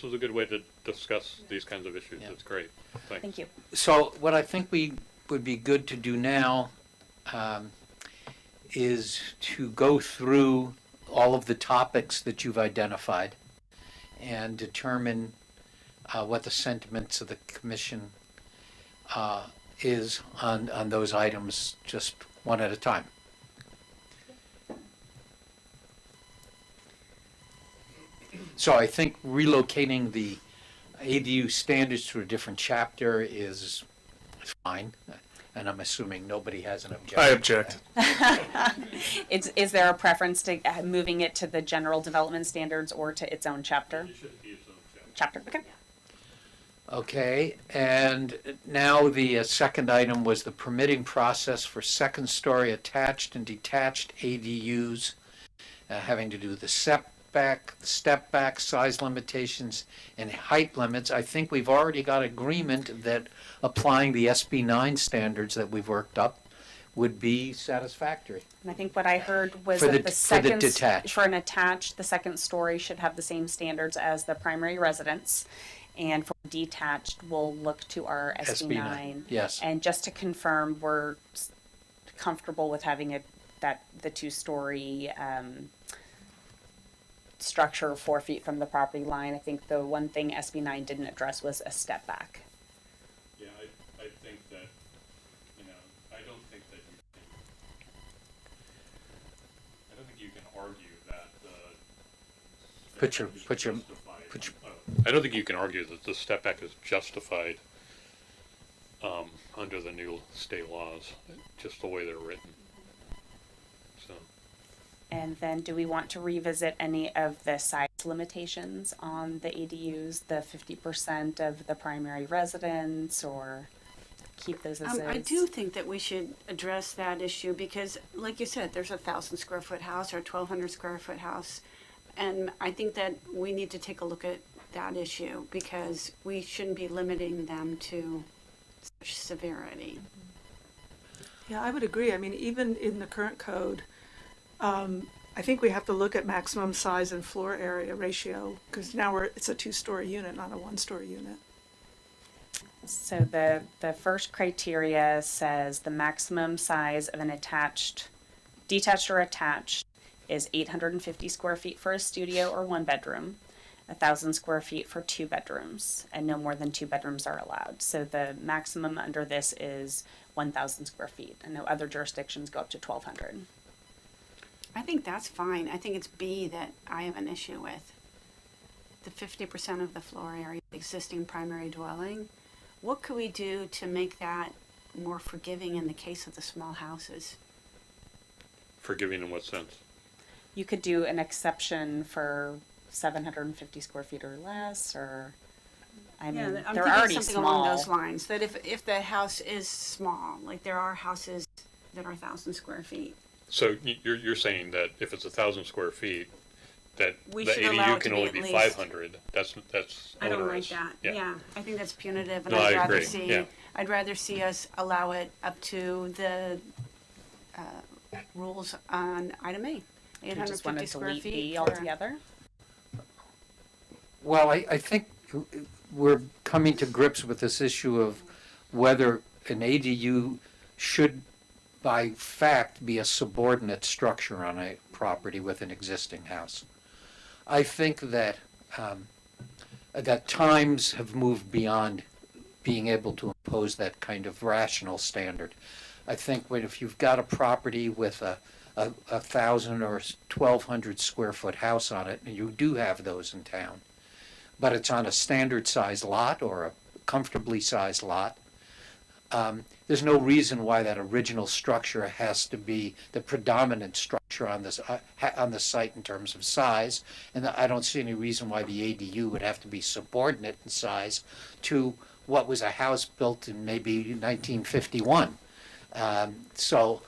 was a good way to discuss these kinds of issues. Yeah. It's great. Thanks. Thank you. So what I think we would be good to do now is to go through all of the topics that you've identified and determine what the sentiments of the commission is on those items, just one at a time. So I think relocating the ADU standards to a different chapter is fine, and I'm assuming nobody has an objection. I object. Is there a preference to moving it to the general development standards or to its own chapter? It should be its own chapter. Chapter, okay. Okay, and now the second item was the permitting process for second-story attached and detached ADUs, having to do with the setback, the step back, size limitations, and height limits. I think we've already got agreement that applying the SB 9 standards that we've worked up would be satisfactory. And I think what I heard was For that the- the for the second, detached. for an attached, the second story should have the same standards as the primary residence. And for detached, we'll look to our SB 9. Yes. And just to confirm, we're comfortable with having the two-story structure 4 feet from the property line. I think the one thing SB 9 didn't address was a step back. Yeah, I think that, I don't think that you can argue that the. Put your- I don't think you can argue that the step back is justified under the new state laws, just the way they're written. So, And then do we want to revisit any of the size limitations on the ADUs, the 50% of the primary residence, or keep those as is? I do think that we should address that issue because, like you said, there's a 1,000 square foot house or a 1,200 square foot house. And I think that we need to take a look at that issue because we shouldn't be limiting them to such severity. Yeah, I would agree. I mean, even in the current code, I think we have to look at maximum size and floor area ratio because now it's a 2-story unit, not a 1-story unit. So the first criteria says the maximum size of an detached or attached is 850 square feet for a studio or 1 bedroom, 1,000 square feet for 2 bedrooms, and no more than 2 bedrooms are allowed. So the maximum under this is 1,000 square feet, and no other jurisdictions go up to 1,200. I think that's fine. I think it's B that I have an issue with. The 50% of the floor area of existing primary dwelling. What could we do to make that more forgiving in the case of the small houses? forgiving in what sense? You could do an exception for 750 square feet or less, or, I Yeah, mean, I'm they're thinking already something along those small. lines, that if the house is small, like there are houses that are 1,000 square feet. So you're saying that if it's 1,000 square feet, that We the should allow ADU it can to be only at be least- 500, that's I don't like onerous. that, yeah, I think that's punitive, and No, I I'd rather agree, see, yeah. I'd rather see us allow it up to the, rules on item A, You eight hundred just want fifty to square delete feet. B for- altogether? Well, I think we're coming to grips with this issue of whether an ADU should, by fact, be a subordinate structure on a property with an existing house. I think that that times have moved beyond being able to impose that kind of rational standard. I think if you've got a property with a 1,000 or 1,200 square foot house on it, and you do have those in town, but it's on a standard size lot or a comfortably sized lot, there's no reason why that original structure has to be the predominant structure on this on the site in terms of size, and I don't see any reason why the ADU would have to be subordinate in size to what was a house built in maybe 1951. So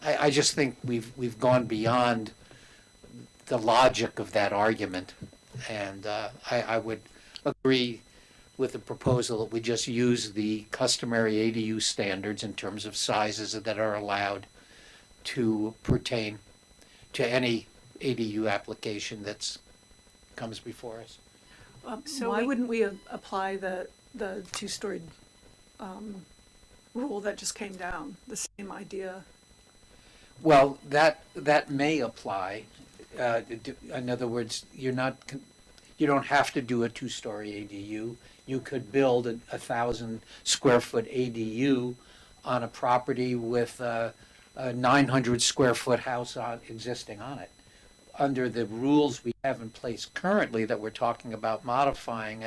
I just think we've gone beyond the logic of that argument, and I would agree with the proposal that we just use the customary ADU standards in terms of sizes that are allowed to pertain to any ADU application that's comes before us. So why wouldn't we apply the two-story rule that just came down? The same idea. Well, that may apply. In other words, you don't have to do a two-story ADU. You could build a 1,000 square foot ADU on a property with a 900 square foot house existing on it. Under the rules we have in place currently that we're talking about modifying,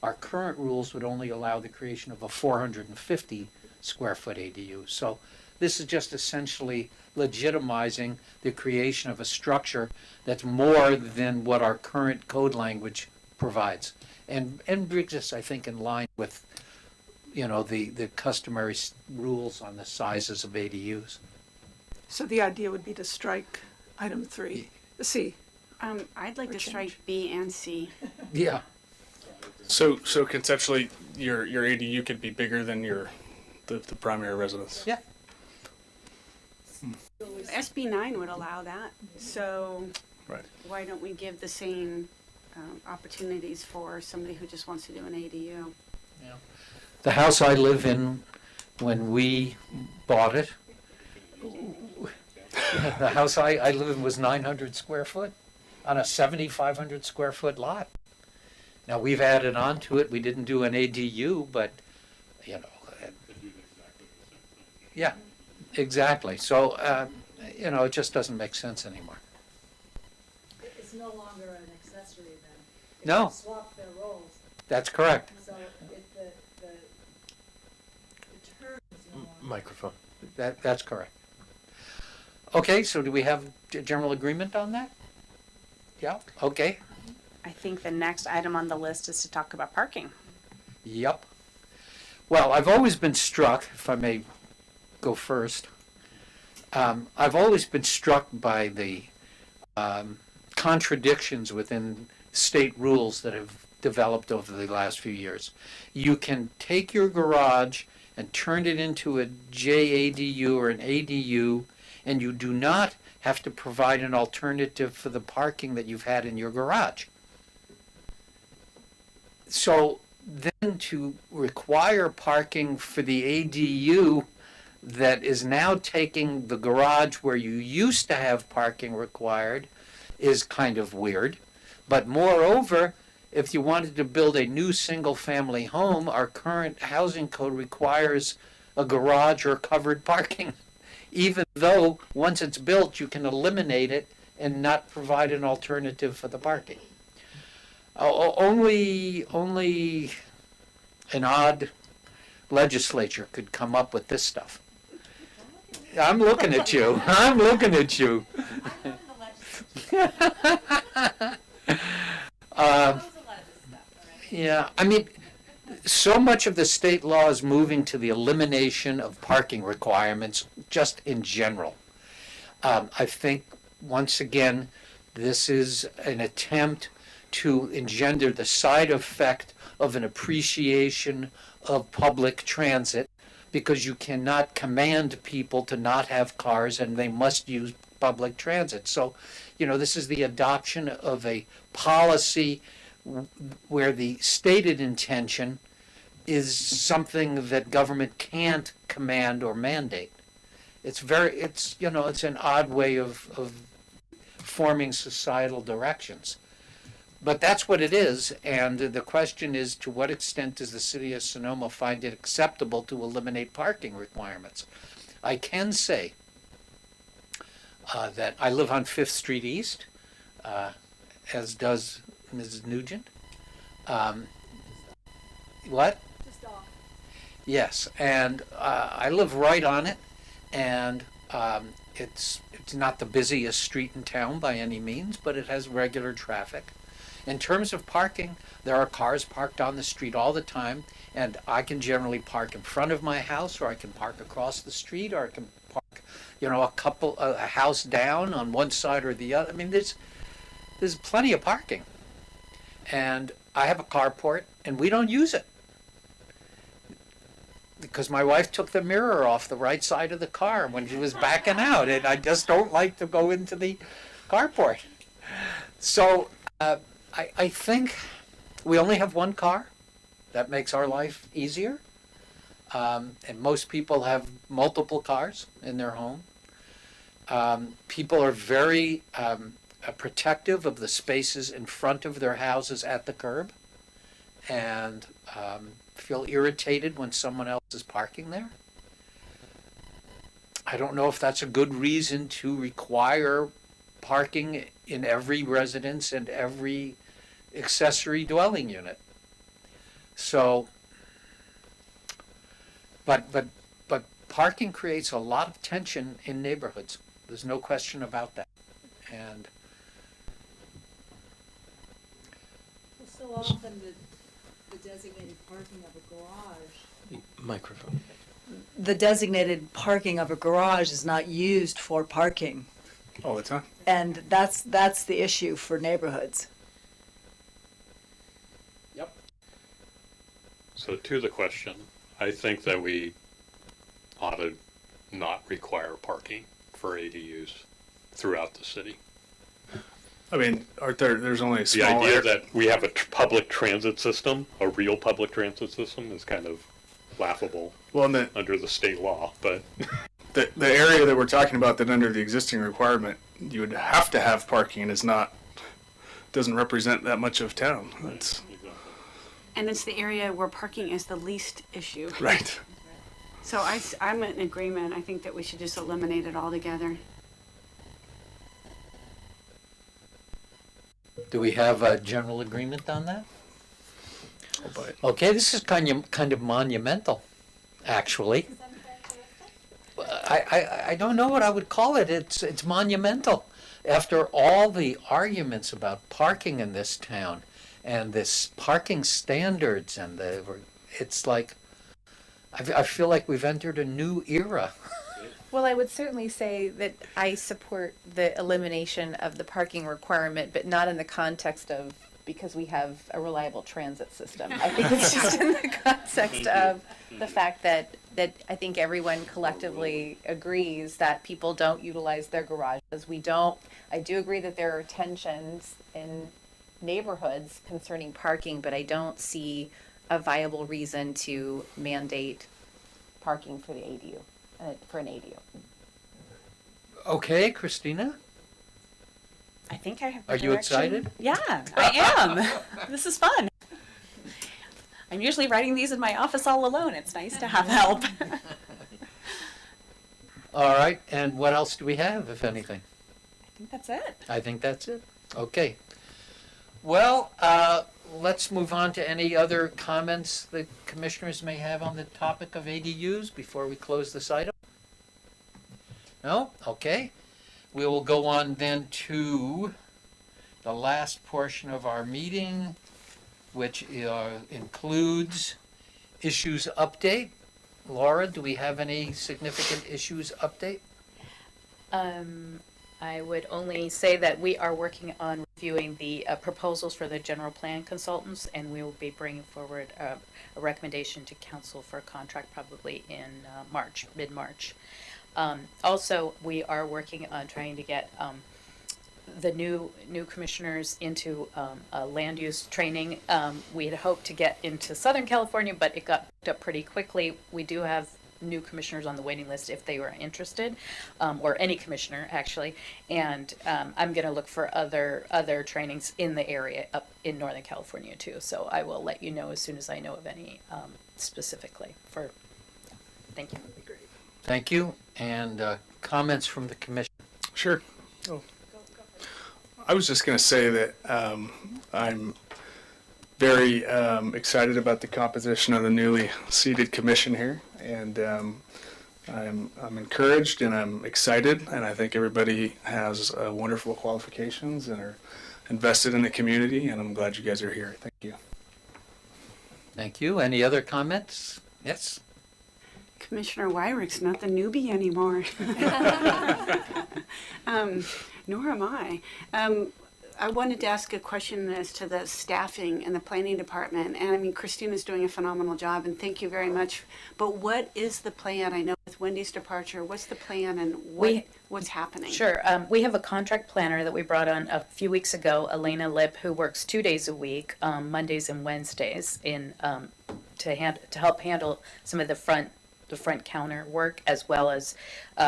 our current rules would only allow the creation of a 450 square foot ADU. So this is just essentially legitimizing the creation of a structure that's more than what our current code language provides. And brings us, I think, in line with, the customary rules on the sizes of ADUs. So the idea would be to strike item 3, C. I'd like Or to change. strike B and C. Yeah. So conceptually, your ADU could be bigger than the primary residence. Yeah. SB 9 would allow that, so Right. why don't we give the same opportunities for somebody who just wants to do an ADU? The house I live in, when we bought it, the house I live in was 900 square foot on a 7,500 square foot lot. Now, we've added on to it. We didn't do an ADU, but, yeah, exactly. So, it just doesn't make sense anymore. It's no longer an accessory then. No. Swap their roles, That's correct. so Microphone. That's correct. Okay, so do we have general agreement on that? Yeah, okay, I think the next item on the list is to talk about parking. yep. Well, I've always been struck, if I may go first, I've always been struck by the contradictions within state rules that have developed over the last few years. You can take your garage and turn it into a JADU or an ADU, and you do not have to provide an alternative for the parking that you've had in your garage. So then to require parking for the ADU that is now taking the garage where you used to have parking required is kind of weird. But moreover, if you wanted to build a new single-family home, our current housing code requires a garage or covered parking, even though once it's built, you can eliminate it and not provide an alternative for the parking. Only an odd legislature could come up with this stuff. I'm looking at you. I'm looking at you. Yeah, I mean, so much of the state law is moving to the elimination of parking requirements just in general. I think, once again, this is an attempt to engender the side effect of an appreciation of public transit, because you cannot command people to not have cars and they must use public transit. So, this is the adoption of a policy where the stated intention is something that government can't command or mandate. It's an odd way of forming societal directions. But that's what it is, and the question is, to what extent does the city of Sonoma find it acceptable to eliminate parking requirements? I can say that I live on 5th Street East, as does Mrs. Nugent. What? Just off. Yes, and I live right on it, and it's not the busiest street in town by any means, but it has regular traffic. In terms of parking, there are cars parked on the street all the time, and I can generally park in front of my house, or I can park across the street, or I can park, a house down on one side or the other. I mean, there's plenty of parking. And I have a carport, and we don't use it, because my wife took the mirror off the right side of the car when she was backing out, and I just don't like to go into the carport. So I think we only have one car. That makes our life easier. And most people have multiple cars in their home. People are very protective of the spaces in front of their houses at the curb, and feel irritated when someone else is parking there. I don't know if that's a good reason to require parking in every residence and every accessory dwelling unit. So, but parking creates a lot of tension in neighborhoods. There's no question about that. And So often the designated parking of a garage. Microphone. The designated parking of a garage is not used for parking, All the time. and that's the issue for neighborhoods. yep. So to the question, I think that we ought to not require parking for ADUs throughout the city. I mean, there's only a The small idea that we have a public transit system, a real public transit system, is kind of laughable well, and under the state law, but the area that we're talking about, that under the existing requirement you would have to have parking, doesn't represent that much of town. That's And it's the area where parking is the least issue. right. So I'm in agreement. I think that we should just eliminate it altogether. Do we have a general agreement on that? But Okay, this is kind of monumental, actually. I don't know what I would call it. It's monumental. After all the arguments about parking in this town and this parking standards it's like, I feel like we've entered a new era. Well, I would certainly say that I support the elimination of the parking requirement, but not in the context of because we have a reliable transit system. I think it's just in the context of the fact that I think everyone collectively agrees that people don't utilize their garages. I do agree that there are tensions in neighborhoods concerning parking, but I don't see a viable reason to mandate parking for the ADU, for an ADU. Okay, Christina? I think I have. Are you excited? Yeah, I am. This is fun. I'm usually writing these in my office all alone. It's nice to have help. All right, and what else do we have, if anything? I think that's it. I think that's it. Okay. Well, let's move on to any other comments the commissioners may have on the topic of ADUs before we close this item. No? Okay. We will go on then to the last portion of our meeting, which includes issues update. Laura, do we have any significant issues update? I would only say that we are working on reviewing the proposals for the general plan consultants, and we will be bringing forward a recommendation to council for a contract probably in March, mid-March. Also, we are working on trying to get the new commissioners into a land use training. We had hoped to get into Southern California, but it got booked up pretty quickly. We do have new commissioners on the waiting list if they were interested, or any commissioner actually. And I'm going to look for other trainings in the area up in Northern California too. So I will let you know as soon as I know of any specifically. Thank you. Thank you. And comments from the commission? Sure. Oh. I was just going to say that I'm very excited about the composition of the newly seated commission here, and I'm encouraged and I'm excited, and I think everybody has wonderful qualifications and are invested in the community, and I'm glad you guys are here. Thank you. Thank you. Any other comments? Yes? Commissioner Wyrick's not the newbie anymore. Nor am I. I wanted to ask a question as to the staffing in the planning department. And I mean, Christina's doing a phenomenal job, and thank you very much. But what is the plan? I know with Wendy's departure, what's the plan and what's happening? Sure. We have a contract planner that we brought on a few weeks ago, Elena Lip, who works 2 days a week, Mondays and Wednesdays, to help handle some of the front counter work, as well as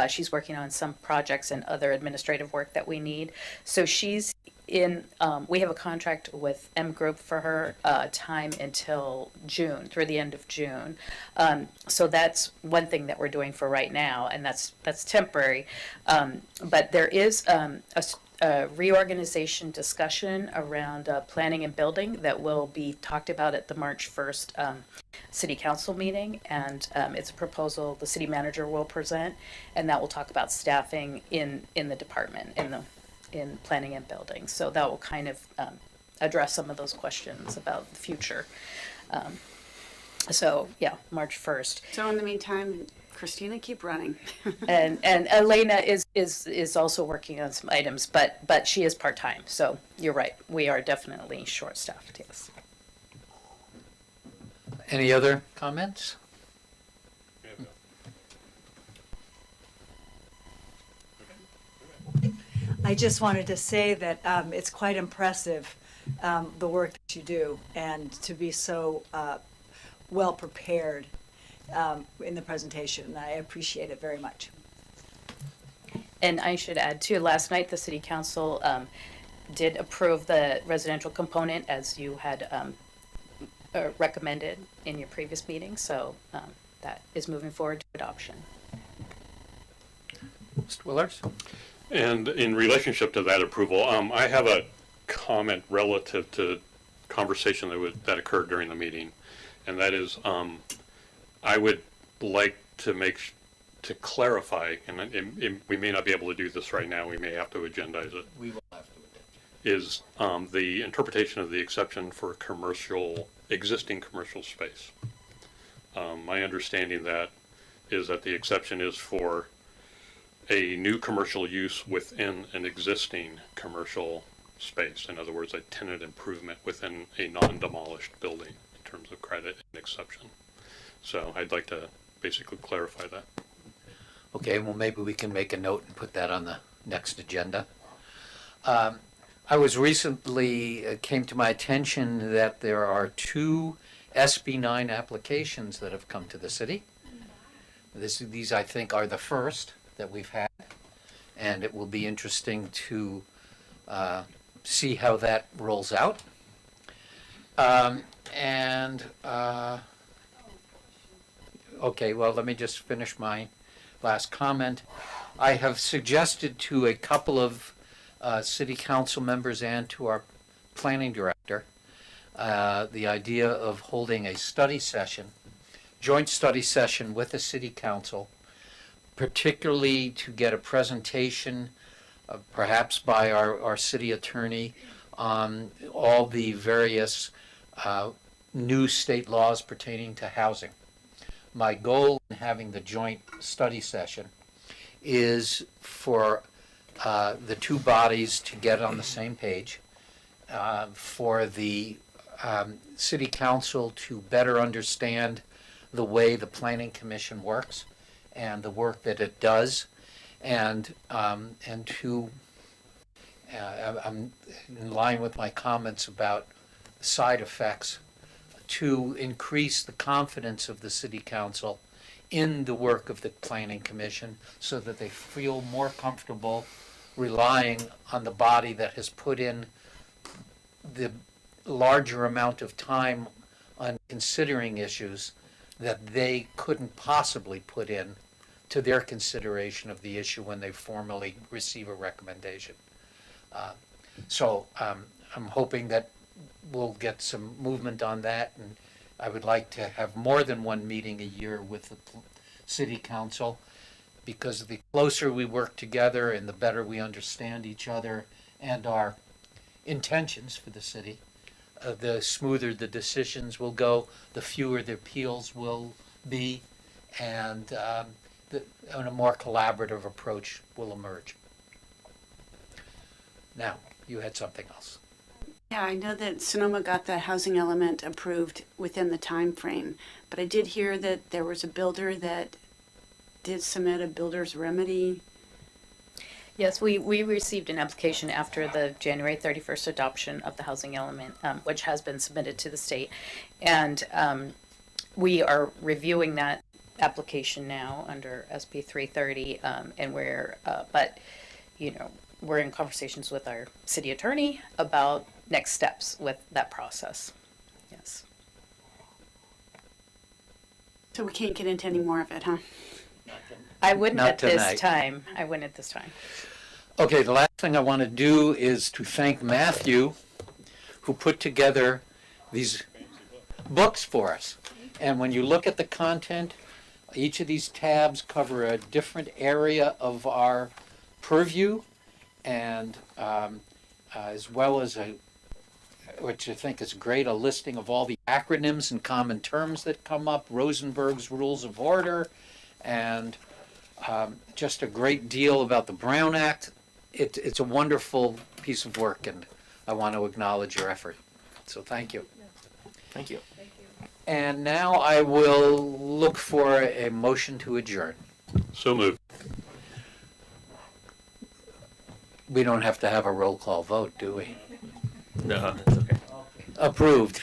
she's working on some projects and other administrative work that we need. So she's in, we have a contract with M Group for her time until June, through the end of June. So that's one thing that we're doing for right now, and that's temporary. But there is a reorganization discussion around planning and building that will be talked about at the March 1st City Council meeting, and it's a proposal the city manager will present, and that will talk about staffing in the department, in planning and building. So that will kind of address some of those questions about the future. So yeah, March 1st. So in the meantime, Christina, keep running. and Elena is also working on some items, but she is part-time. So you're right, we are definitely short-staffed. Yes. Any other comments? I just wanted to say that it's quite impressive, the work that you do, and to be so well prepared in the presentation. I appreciate it very much. And I should add too, last night the City Council did approve the residential component as you had recommended in your previous meeting. So that is moving forward to adoption. Mr. Willers? And in relationship to that approval, I have a comment relative to conversation that occurred during the meeting, and that is, I would like to to clarify, and we may not be able to do this right now, we may have to agendize it, We will have to. is the interpretation of the exception for existing commercial space. My understanding that is that the exception is for a new commercial use within an existing commercial space. In other words, a tenant improvement within a non-demolished building in terms of credit and exception. So I'd like to basically clarify that. Okay, well, maybe we can make a note and put that on the next agenda. I was recently, it came to my attention that there are 2 SB 9 applications that have come to the city. These, I think, are the first that we've had, and it will be interesting to see how that rolls out. Okay, well, let me just finish my last comment. I have suggested to a couple of city council members and to our planning director the idea of holding a study session, joint study session with the city council, particularly to get a presentation, perhaps by our city attorney, on all the various new state laws pertaining to housing. My goal in having the joint study session is for the 2 bodies to get on the same page, for the city council to better understand the way the planning commission works and the work that it does, and to I'm in line with my comments about side effects, to increase the confidence of the city council in the work of the planning commission so that they feel more comfortable relying on the body that has put in the larger amount of time on considering issues that they couldn't possibly put in to their consideration of the issue when they formally receive a recommendation. So I'm hoping that we'll get some movement on that, and I would like to have more than 1 meeting a year with the city council, because the closer we work together and the better we understand each other and our intentions for the city, the smoother the decisions will go, the fewer the appeals will be, and a more collaborative approach will emerge. Now, you had something else. Yeah, I know that Sonoma got the housing element approved within the time frame, but I did hear that there was a builder that did submit a builder's remedy. Yes, we received an application after the January 31st adoption of the housing element, which has been submitted to the state. And we are reviewing that application now under SB 330, and we're in conversations with our city attorney about next steps with that process. Yes. So we can't get into any more of it, huh? I wouldn't Not at this tonight. time. I wouldn't at this time. Okay, the last thing I want to do is to thank Matthew, who put together these books for us. And when you look at the content, each of these tabs cover a different area of our purview, and as well as which I think is great, a listing of all the acronyms and common terms that come up, Rosenberg's Rules of Order, and just a great deal about the Brown Act. It's a wonderful piece of work, and I want to acknowledge your effort. So thank you. Thank you. And now I will look for a motion to adjourn. So moved. We don't have to have a roll call vote, do we? No, that's okay. Approved.